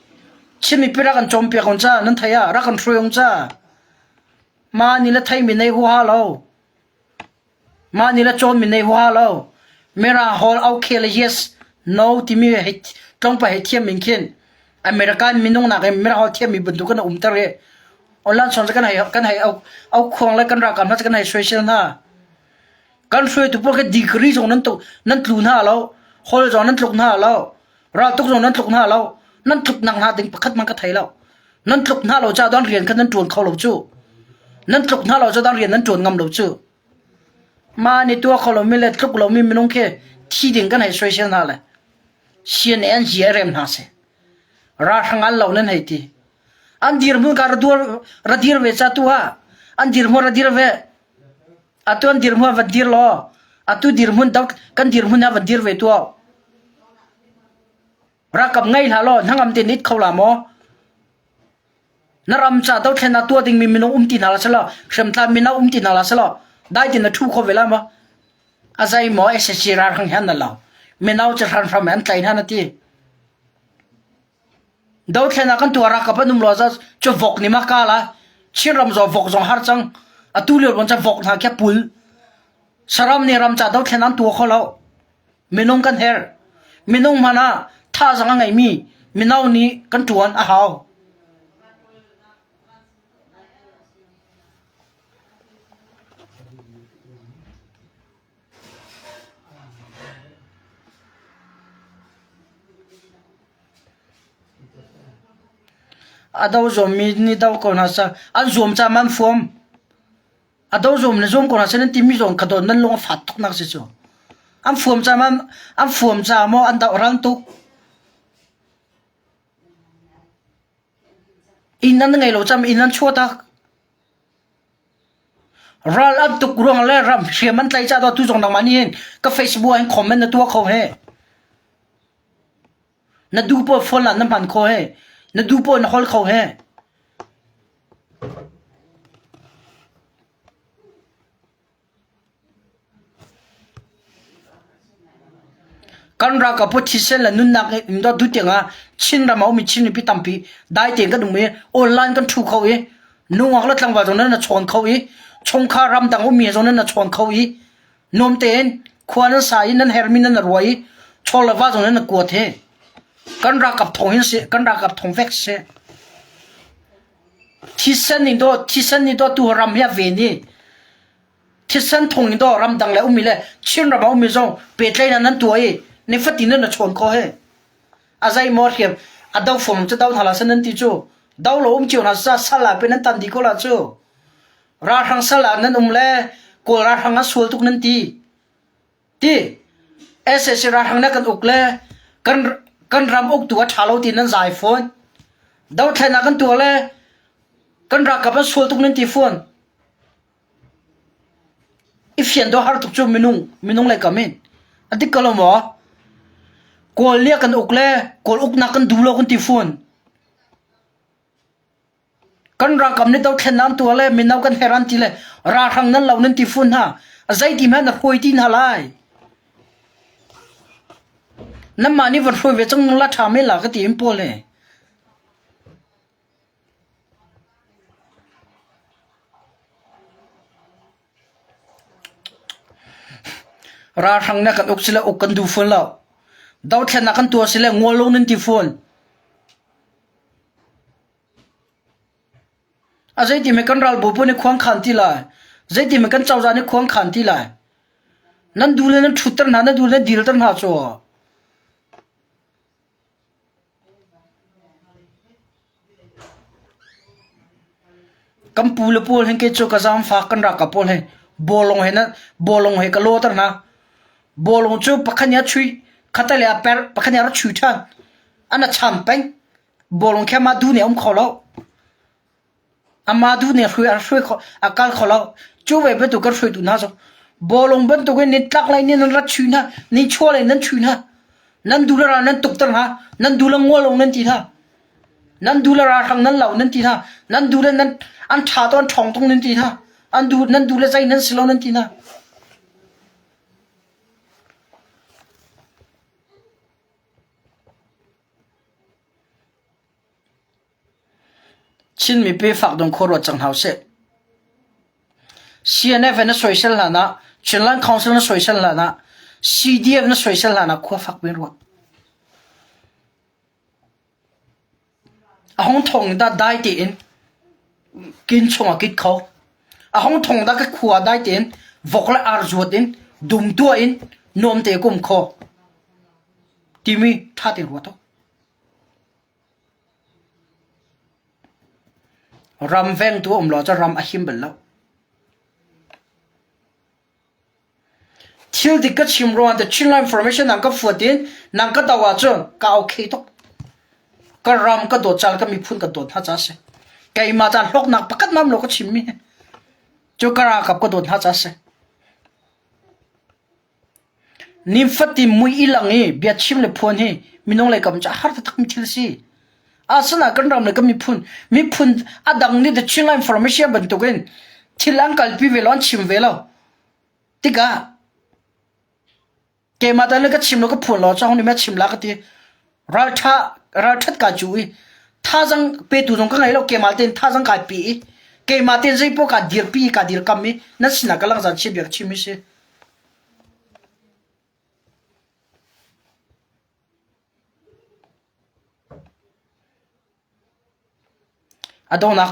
Chimi Pirakan Chompia Concha, Nantaya, Rakan Truyongcha Manila Thai Mine Hualo Manila Chon Mine Hualo Mera Hall Aukele, yes, no Timi hit Trompa Hetiam Minkin American Minona, Mera Hotiami Bundukan Umtare Olan Sons can I out Kong like and Rakan, not can I swation her. Country to pocket degrees on Nantluna low, holds on Nantluna low. เราทุกคนนั้นถูกหน้าเรานั่นถูกนังหาดึงประคัดมันก็ไทยเรานั่นถูกหน้าเราจะต้องเรียนกันนั่นจวนเขาเราจู่นั่นถูกหน้าเราจะต้องเรียนนั่นจวนงำเราจู่มาในตัวเขาเราไม่เล็ดทุกเราไม่น้องแค่ที่ดึงกันให้ช่วยเชื่อหน้าเลยเชียนเอ็นจีเอ็มน่าเสียราชงานเรานั่นให้ทีอันดีร์มันการตัวรัดดีร์เวชตัวอันดีร์มันรัดดีร์เวอัตัวอันดีร์มันวัดดีร์ล้ออัตัวดีร์มันดาวกันดีร์มันวัดดีร์เวตัวรักกับไงล่ะล้อทั้งอำเตนิดเขาละหมอนารำจ่าตัวแค่นาตัวดิ่งมีน้องตีนาละสละเชื่อมตามีน้องตีนาละสละได้จินทุกคนเวลามาอาศัยหมอเอสซีราขังหันนั่นละมีน้องจะทำฟรามแอนใจนั่นนาทีดาวแค่นากันตัวรักกับนุ่มล้อจะวกนี่มากาละเชื่อรำจะวกจงฮาร์จังอัตุเลียวมันจะวกหาแค่ปุลสรำนี่รำจ่าดาวแค่นั้นตัวเขาแล้วมีน้องกันเฮร์มีน้องมานะถ้าสังไงมีน้านี้กันจวนอ้าวดาวจอมมีนี่ดาวคนหาซะอันจอมจะมันฟอมดาวจอมเนี่ยจอมคนหาซะนั่นที่มีจอมกระโดดนั่นลงฟัดทุกนักเสียจ้ะอันฟอมจะมันอันฟอมจะมออันดาวรันตุ อินนั้นไงเราจำอินนั้นชั่วตักรัลอับตุกรวงแล้วรำเชื่อมันใจจ้าตัวทุจงดังมันนี่ก็เฟซบุ๊กให้คอมเมนต์ในตัวเขาให้นัดดูพอฟอลล์น้ำพันเขาให้นัดดูพอนักฮอลเขาให้กันรักกับพวกที่เซลล์นุ่นนักอินดอดูเตียงอ่ะชินรำเอามีชินพิตัมพีได้เตียงก็ดูมีออนไลน์กันถูกเขาเองนุ่งอักลัดลังว่าตรงนั้นน่ะชวนเขาเองชงคารำดังว่ามีตรงนั้นน่ะชวนเขาเองนมเตียนควานนั้นสายนั้นเฮอร์มินนั้นรวยชอลว่าตรงนั้นน่ะกวดเฮกันรักกับทงหินเสกันรักกับทงเฟกเสที่เส้นนี่ตัวตัวรำเฮียเวนี่ที่เส้นทงนี่ตัวรำดังแล้วมีเลยชินรำเอามีตรงเปิดเลยนั้นตัวเองในฝันนั้นน่ะชวนเขาเฮอาใจมอดเขียบอาดาวฝนจะดาวทาราสนันติจูดาวลมจิวน่ะซาลาเป็นนั้นตันดีก็ละจูราทังซาลานั้นเล่กูราทังนั้นสวลทุกนั้นตีเอสเอราทังนั้นกันอุกเล่กันรำอุกตัวชาลตีนั้นใจฟอนดาวแทนกันตัวเล่กันรักกับสวลทุกนั้นตีฟอนอีเฟียนตัวฮาร์ตุกจูมินุงเลยกันมินอันที่กล่าวหมอกอลเลียกันอุกเล่กอลอุกนักกันดูโลกันตีฟอนกันรักกับนี่ดาวแทนนั้นตัวเล่มินเอากันเฮรันตีเล่ราทังนั้นเรานั้นตีฟอนฮะใจที่มันรวยที่น่าไล่น้ำมันนี่วันรวยเวจังละชาไม่หลักตีอิมโพเลยราทังนักกันอุกสิเลอุกกันดูฟอนแล้วดาวแทนนักกันตัวสิเลงัวลงนั้นตีฟอนอาใจที่มันกันรัลบุปนี่ควงขันที่ไรใจที่มันกันเจ้าจานี่ควงขันที่ไรนั่นดูเลยนั่นชุดตั้งนั่นดูเลยดีลตั้งหาชัวกัมพูลปูลเห็นเกจโจกจามฝากกันรักกับปูลเห็นบอลงเห็นนั่นบอลงเห็นกะโลตั้งนะบอลงจูปักขันยาชุยขัดเลยอาเปรปักขันยาชุยท่านอันนั้นช่างเป็นบอลงแค่มาดูเนี่ยขอแล้วอามาดูเนี่ยช่วยอากาศขอเราจู่เว็บเป็นตัวก็ช่วยดูนะจ๊ะบอลงเป็นตัวก็นี่ตักอะไรนี่นั่นรัดชุยนะนี่ชั่วอะไรนั่นชุยนะนั่นดูแลนั่นตกตั้งนะนั่นดูแลงัวลงนั่นทีนะนั่นดูแลราทางนั่นเหล่านั่นทีนะนั่นดูแลนั่นอันชาตอนช่องตรงนั่นทีนะอันดูนั่นดูแลใจนั่นสิเรานั่นทีนะชินมีไปฝากดงโครจังเฮาเส CNF นั่นสวยเสร็จแล้วนะชินลันคอนเซิลนั่นสวยเสร็จแล้วนะ CDF นั่นสวยเสร็จแล้วนะขั้วฝากเป็นรัวห้องทองได้ตีนกินชงกินเขาห้องทองได้ก็ขั้วได้ตีนวกและอาร์จวดอินดุมตัวอินนวมเตะกุมคอที่มีท่าตีรัวตัวรำแวงตัวเราจะรำอาหิมเบลแล้วที่ดิก็ชิมรัวแต่ชิมไลน์อินฟอร์เมชันนั่งก็ฝัวดินนั่งก็ดาวจนก็โอเคทุกก็รำก็โดดจัลก็มีพุ่นก็โดดท่าจ้าเสแกมาจานลกนักปกัดน้ำเราก็ชิมมีจูกระกับก็โดดท่าจ้าเสนิมฟัดที่มุยอีหลังนี่เบียดชิมเลยพูนนี่มีน้องเลยกับจะหาทักมิทิลซีอาสนะกันรำเลยก็มีพุ่นอาดังนี่จะชิมไลน์อินฟอร์เมชันบรรทุกเองที่หลังกัลปีเวลอนชิมเวลาติกาเกมาตาเลยก็ชิมแล้วก็พูนเราจ้าคนนี้แม่ชิมแล้วก็ที่รัลทัดกาจุยท่าจังเปตุตรงก็ไงเราเกมาเต้นท่าจังกาปีเกมาเต้นใจพวกกาดีร์ปีกาดีร์กัมมีนั่นสินะก็ลังจันชิบอยากชิมิเสอดอนัก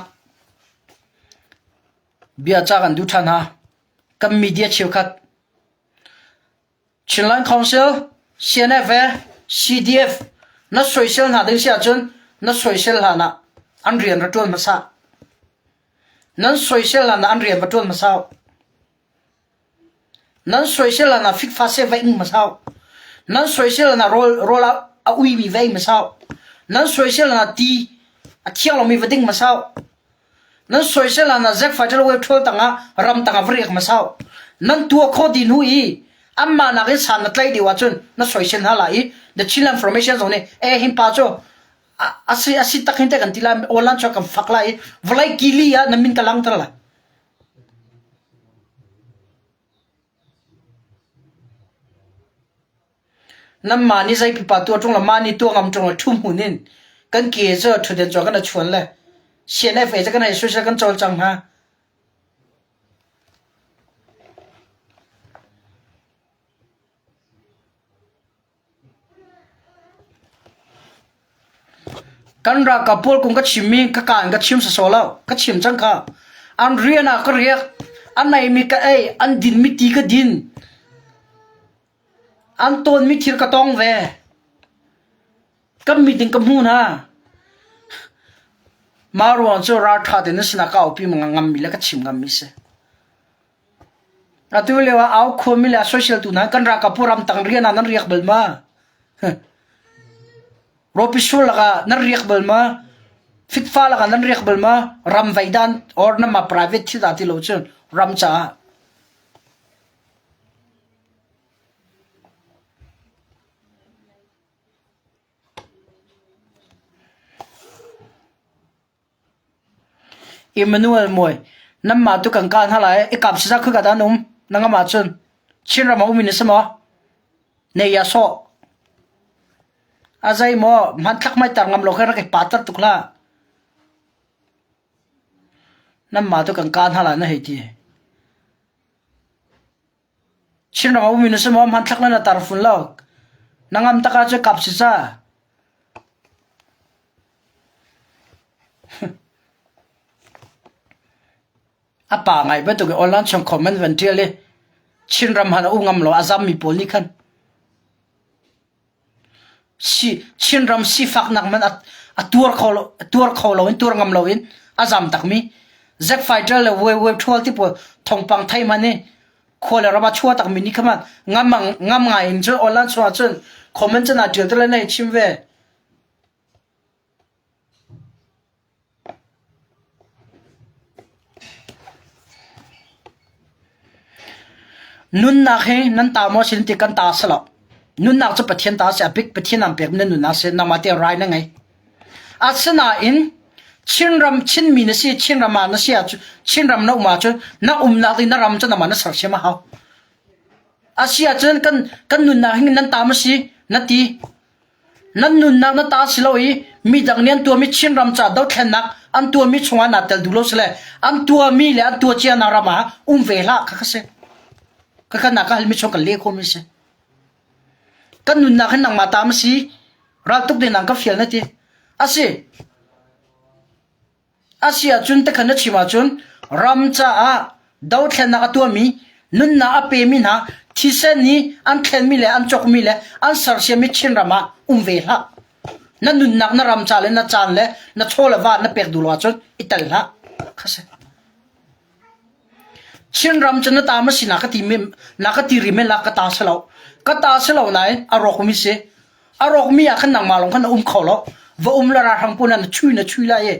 เบียจากันดูทันฮะกับมีเดียเชียวคัดชินลันคอนเซิล CNF CDF นั่นสวยเซลหาดึงเสียจนนั่นสวยเซลหานะอันเรียนรัตวนมาซานั่นสวยเซลหานะอันเรียนรัตวนมาซานั่นสวยเซลหานะฟิกฟาเซไว้อิงมาซานั่นสวยเซลหานะโรลอุยมีไว้มาซานั่นสวยเซลหานะตี a thiang lo mi wedding ma sao nan social na zek fighter web thol tanga ram tanga vriek ma sao nan tua kho din hu i amma na ge san na tlai di wa chun na social hala i the chill information zone e him pa cho asi takin te kan tila olan cho kam fakla i vlai kili ya na min kalang trala nam mani zai pi pa tu tong la mani tu ngam tong thum hunin kan ke zo thu den cho kan na chuan le sian fa ja kan ai social kan chol chang ha kan ra kapol kung ka chimmi ka kan ka chim sa sola ka chim chang kha an riana ka riak an nai mi ka ai an din mi ti ka din an ton mi thir ka tong ve kam mi ding kam hu na marwan so ra tha de na ka opi mga ngam mi la ka chim ngam mi se atu lewa au kho mi la social tu na kan ra kapuram tang riana nan riak bel ma ropisol laga nan riak bel ma fitfa laga nan riak bel ma ram vaidan or na ma private thi da ti lo chun ram cha Emmanuel moy nam ma tu kan kan halai e kap sa khu ka danum nanga ma chun chinra ma umin sama ne ya so azai mo man thak mai tar ngam lo khara ke patar tukla nam ma tu kan kan hala na heti chinra ma umin sama man thak na tar fun lo nangam taka che kap sa apa ngai ba to ke online chong comment ventil chinram hana ungam lo azam mi pol ni khan si chinram si fak nak man atur kholo in tur ngam lo in azam takmi zek fighter le we thol ti po thongpang thai mane khole raba chua tak mi ni khama ngam ngai in cho online chwa chun comment chana til tel nei chimwe nun na he nan ta mo sin ti kan ta sala nun na chu pathian ta se big pathian am pek nun na se na ma te rai na ngai asana in chinram chin mi na si chinram ma na si a chinram na uma chu na na ti na ram chu na ma na sar se ma ha asia chen kan nun na hin nan ta ma si na ti nan nun na ta si lo i mi dang nian tu mi chinram cha do thlen nak an tu mi chunga na tel du lo sele an tu mi le an tu chia na rama vela kha se ka na ka halmi chong ka le ko mi se kan nun na khan nang ma ta ma si ra tuk de nang ka fiel na ti asia chun te khan chi ma chun ram cha a dau thlen na ka tu mi nun na a pe mi na thi se ni an thlen mi le an chok mi le an sar se mi chin rama vela na nun nak na ram cha le na chan le na chola wa na pek du lo chun ital la khase chin ram chana ta ma sina ka ti ri me la ka ta selo nai arok mi se arok mi a khan nang ma long khan kholo wa la ra thang puna na chui la ye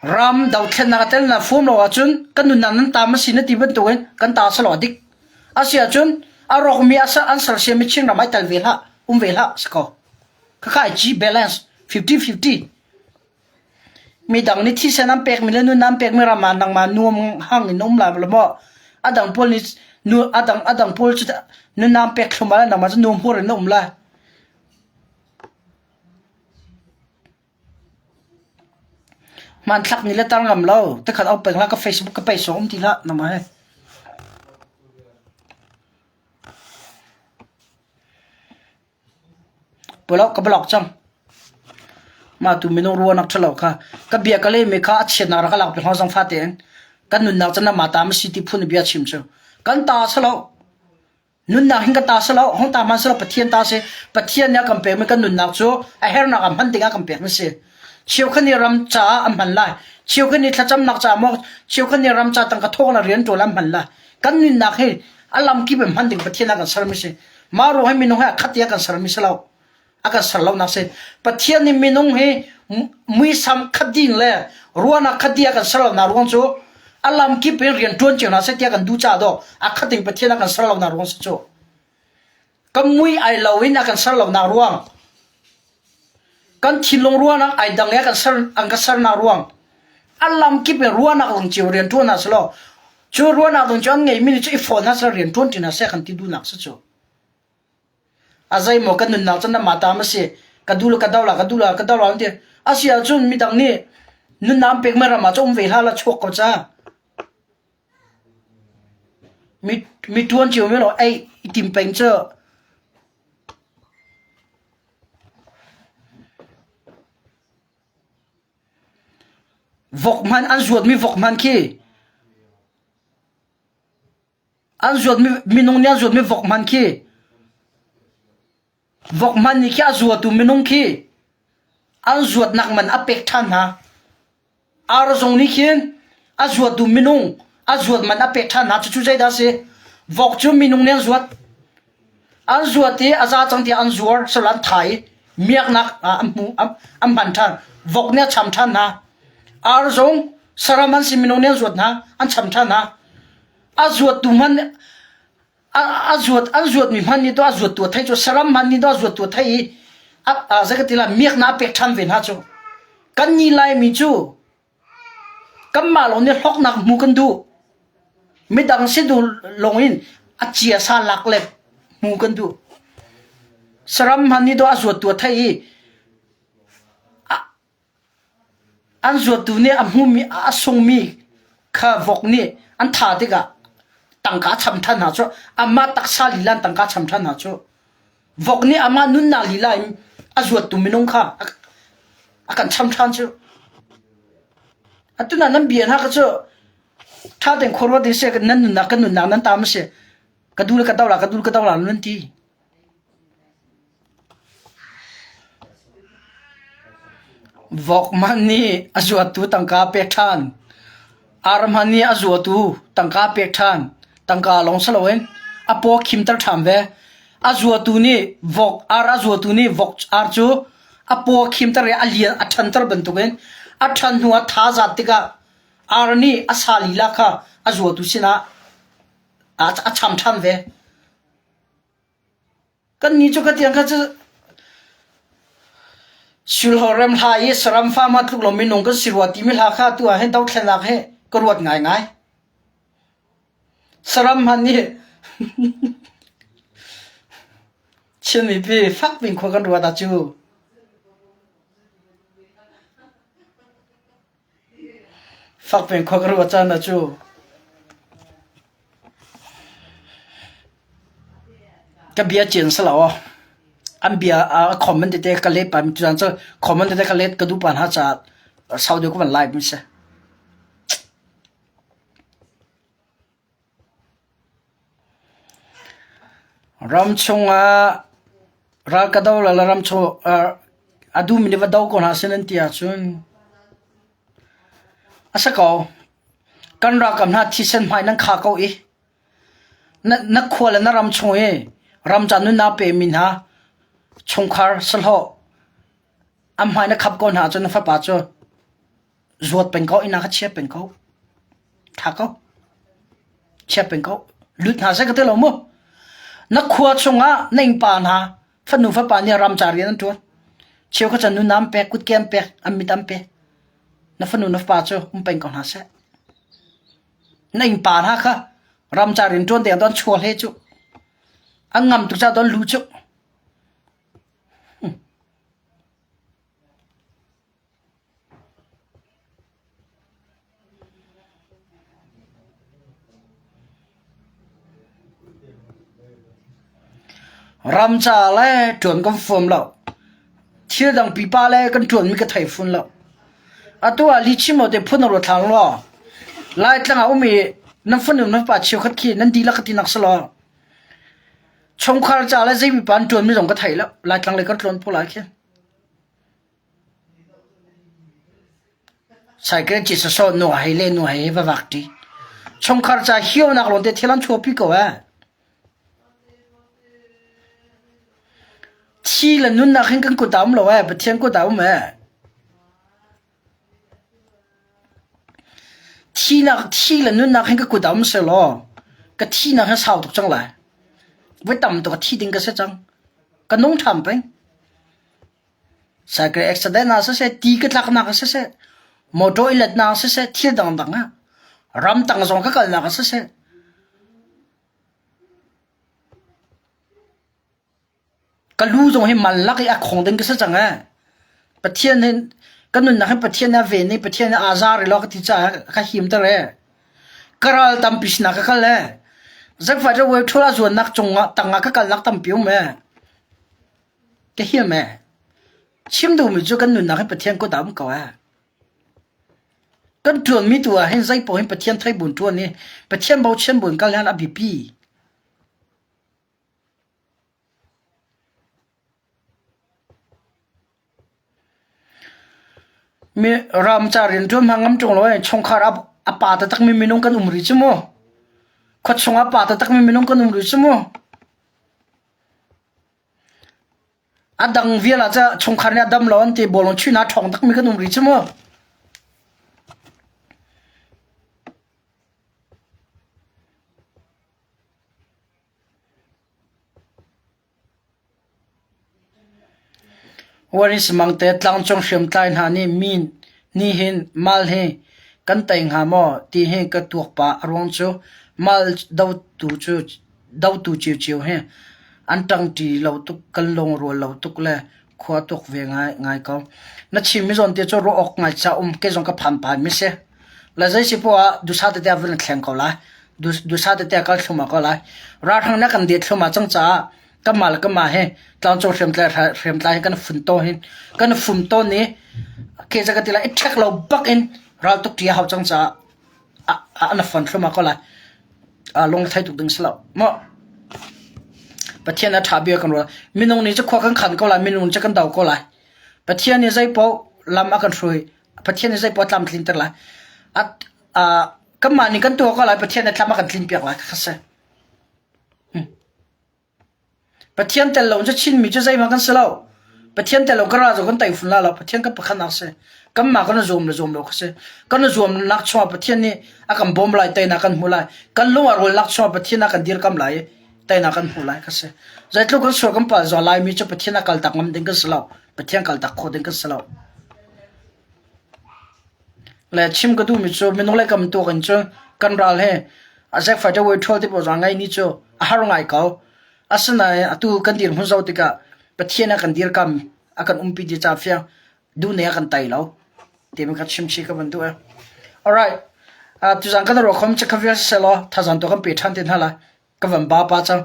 ram dau thlen na tel na phom lo chun kan nun nan ta ma sina ti ban to kan ta selo dik asia chun arok mi asa answer se mi chin ram ai tal vela vela sko ka kai ji balance 50-50 mi dang ni thi sanam pek mi le nu nam pek mi rama nang ma nuam hang ni nom la lo mo adang pol ni nu adang pol chu nu nam pek thuma na ma chu nuam hor nom la man thak ni le tar ngam lo te khat au pek la ka Facebook ka pai som ti la na ma he ka block chang ma tu minong ruwa nak thalo kha ka bia ka le me kha chen na ra ka lak pe hong fa ten kan nun nak chana ma ta ma city phun bia chim chu kan ta salo nun na hin ka ta salo hong ta ma salo pathian ta se pathian ya kam pe me kan nun nak chu a her na kam han tinga kam pe me se chiu khani ram cha am han lai chiu khani thacham nak cha mo chiu khani ram cha tang ka thong na rian to lam han la kan nun nak he อัลลัมกิบมันถึงประเทศนักสารมิเสมารู้ให้มินงให้ขัดยากันสารมิเสเราอากันสารเรานักเสประเทศนี้มินงให้มีซ้ำขัดดินเลยรัวนักขัดยากันสารเรานารู้จักอัลลัมกิบเป็นเรียนจวนเจ้านักเสตียกันดูจ่าดอกอาขัดถึงประเทศนักสารเรานารู้จักก็มุยไอเราวินักสารเรานารู้กันทิ้งลงรัวนักไอดังเนี้ยกันสารอังกันสารนารู้อัลลัมกิบเป็นรัวนักลงจิวเรียนจวนนักสารจูรัวนักลงจวนไงมินิจูอีฟอนนักสารเรียนจวนที่นักเสกันที่ดูนักสารอาศัยหมอกันนุนนักจันทร์มาตามมาเสกดูลกระดาวละนี่อาศัยจุนมีดังนี้นุนน้ำเป็กเมื่อรามาจงเวลาละชกก็จ้ามีทวนจิวไม่หรอไอติมเป็นเจ้าวกมันอันสวดมีวกมันขี้อันสวดมีนงเนี่ยสวดมีวกมันขี้วกมันนี่แค่สวดตัวมีนงขี้อันสวดนักมันอเปกทันนะอารมณ์นี้ขี้อันสวดตัวมีนงอันสวดมันอเปกทันนะจู่ๆใจได้สิวกจู่มีนงเนี่ยสวดอันสวดที่อาจารย์จังที่อันสวดสลันไทยเมียกนักอันบันทันวกเนี่ยช้ำทันนะอารมณ์สารมันสิมีนงเนี่ยสวดนะอันช้ำทันนะอันสวดตัวมันอันสวดมีมันนี่ตัวอันสวดตัวไทยจูสารมันนี่ตัวสวดตัวไทยสักทีละเมียกนับเป็กทันเวนะจูกันนี่ไล่มีจูกันมาลงเนี่ยล็อกนักมูกันดูไม่ดังเสียดูลงอินอาเจียซาลักเล็บมูกันดูสารมันนี่ตัวอันสวดตัวไทยอันสวดตัวเนี่ยอันมูมีอันทรงมีข้าวกนี่อันท่าที่กะตั้งกาช้ำทันหาจูอามาตักซาลีลันตั้งกาช้ำทันหาจูวกนี่อามานุนนาลีลันอาจวดตุมินงค่ะอาการช้ำทันจูอันตุนั้นเบียนฮะก็จูถ้าเด็กคนว่าดีเสียกันนั้นนุนนักกันนุนนักนั้นตามเสียกระดูกกระดาวละนั่นทีวกมันนี่อาจวดตุตั้งกาเปกทันอารมันนี่อาจวดตุตั้งกาเปกทันตั้งกาลงสลวยอพอคิมตร์ทำเวอาจวดตุนี่วกอาจวดตุนี่วกอาจูอพอคิมตร์อาเลียนอัชันตร์บรรทุกเองอัชันหัวท้าจัดติกาอาร์นี่อาซาลีลักะอาจวดตุสินะอาช้ำทำเวกันนี่จุกที่ยังก็จะสุลฮอร์มหายสรัมฟ้ามาทุกลมมินงก็สิรวติมิลาคาตัวให้ดาวเทนักให้ก็รวดง่ายสรัมมันนี่ฉันมีพี่ฟักเป็นคนกันรวดจูฟักเป็นคนกันรวดจ้านะจูก็เบียเจียนสลาวอันเบียคอมเมนต์เด็กก็เล็บไปมีจุดนั้นจะคอมเมนต์เด็กก็เล็บก็ดูปัญหาจากสาวเดียวก็มันไลฟ์มิใช่รำชงรักกระดาวละรำชงดูมินิวัดดาวก่อนหาเส้นนั้นที่อาจุนอาศัยเขากันรักกันหาที่เส้นไม้นั่งขาเขาอีนักขวานนักรำชงรำจันนุนาเปมินฮะชงคาร์สลออันไม้นักขับก่อนหาจนฟ้าป่าจจวดเป็นเขาอินักเชียเป็นเขาทักเขาเชียเป็นเขาลุดหาสักเท่าไหร่มั้งนักขวานชงในป่านะฟันนูฟ้าป่าเนี่ยรำจารีนั่นตัวเชียวก็จะนุนน้ำเป็กกุดแกมเป็กอันมีดำเป็กนักฟันนูนักป่าจเป็นก่อนหาเสียในป่านะค่ะรำจารีนจวนเดียวตอนชัวร์เลยจุอันงำตุกเจ้าตอนรู้จุรำจาเล่จวนก็ฟอมแล้วเที่ยวดังปีป้าเล่กันจวนมีกระไถฝุ่นแล้วตัวลิชิโมเดพูนรถทางล้อไล่ตั้งเอามีน้ำฝนน้ำป่าเชียวขัดขี้นั่นดีละขัดที่นักสลอชงคาร์จาเล่ใจปีป้าจวนมีสองกระไถแล้วไล่ตั้งเลยก็จวนผู้หลายแค่ใส่กระจิตสะสดหน่วยเล่นหน่วยว่าวักดีชงคาร์จาเหี้ยวนักลงเดที่ลันชัวพี่ก็ว่า ที่ละนุ่นนักเห็นกันกูตามเราปะเทียนกูตามแม่ที่ละนุ่นนักเห็นกันกูตามเสียหรอก็ที่นักให้สาวตกจังเลยไว้ต่ำตัวที่ดิ้งก็เสียจังก็น้องทำไปสายเกรกแสดงน่าเสียตีก็ทักนักเสียมอโตอิเล็ดน่าเสียที่ดังๆอ่ะรำตั้งสองก็กันนักเสียก็รู้ตรงให้มันลักไอ้ของดิ้งก็เสียจังอ่ะประเทศนี้ก็นุ่นนักให้ประเทศนี้เวนี่ประเทศนี้อาซาริลก็ที่จะข้าหิมตัวเลยกระไรตั้มพิชนักก็เลยจักฝ่ายจะเวททุลาส่วนนักจงตั้งก็กันลักตั้มผิวแม่ก็เหี้ยแม่ชิมดูมิจูกันนุ่นนักให้ประเทศก็ตามก็ว่ากันทวนมีตัวให้ใจปอให้ประเทศไทยบุญตัวนี้ประเทศเบาเช่นบุญกันแล้วอภิปีมีรามจารินทุ่มหางจงเลยชงคารับอปาตะตักมีนงกันริจโมขดชงอปาตะตักมีนงกันริจโมอดังเวียลาจะชงคาเนี่ยดำร้อนที่บอลชื่อนาทองตักมีกันริจโมวันนี้สมังเตะตั้งจงเชื่อมใจหานี่มีนนี่เห็นมาลเฮกันแต่งหาหม้อที่เฮกระตัวป่ารวงจูมาลดาวตูจิวเฮอันตั้งที่เราตุกกันลงรัวเราตุกเลยขวาตุกเวงง่ายเขานัดชิมิซอนเตจรออกง่ายจะเกจงกับพันผ่านมิเสแล้วใจสิปัวดูซาเตเตอเวนแข่งเขาละดูซาเตเตอการชมาเขาละรัฐทางนักกันเดียดชมาจังจ้าก็มาเฮตอนโจเชื่อมใจกันฝุ่นโตเห็นกันฝุ่นโตนี้เคจะกันทีละเช็คเราบักอินเราตุกที่เขาจังจ้าอันฝุ่นชมาเขาละลงไทยตุกดึงสลับมั้งประเทศนั้นทาบีกันว่ามินงนี้จะคว้ากันขันก็เลยมินงจะกันดาวก็เลยประเทศนี้ใจพอลำอากันช่วยประเทศนี้ใจพอลำทิ้งแต่ละก็มานี่กันตัวก็เลยประเทศนี้ลำอากันทิ้งเปียกเลยค่ะเสประเทศแต่เราจะชินมีจะใจมากันเสลาประเทศแต่เราก็ราจะกันไต่ฝุ่นละประเทศก็ประคันนักเสก็มากันzoomเราค่ะเสกันzoomนักชัวประเทศนี้อากันบอมไล่ไต่นักกันหัวไล่กันลงอารมณ์นักชัวประเทศนักกันดีร์กำไล่ไต่นักกันหัวไล่ค่ะเสใจลูกกันสวกันป่าจะไล่มีจะประเทศนักกัลตักมันดึงกันเสลาประเทศกัลตักโคดึงกันเสลาและชิมก็ดูมีจะมีน้องเล็กกันตัวกันจ้กันรัลเฮอาจจะฝ่ายจะเวททัวร์ที่บอกว่าไงนี่จ้อาหารไงเขาอาศัยตัวกันดีร์หุ่นเจ้าติกาประเทศนักกันดีร์กำอากันปีดีจ้าเฟียดูเนี่ยกันไต่แล้วเดี๋ยวมันก็ชิมชีกันตัวalright ทุกอย่างกันเราคอมจะคัฟเวอร์เสร็จแล้วถ้าจันตัวกันไปทันทีนั่นแหละก็วันบ้าป้าจัง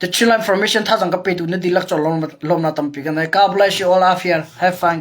the chill information ถ้าจังก็ไปดูเนี่ยดีลักจะลงมาตั้งปีกันเลยGod bless you all out here have fun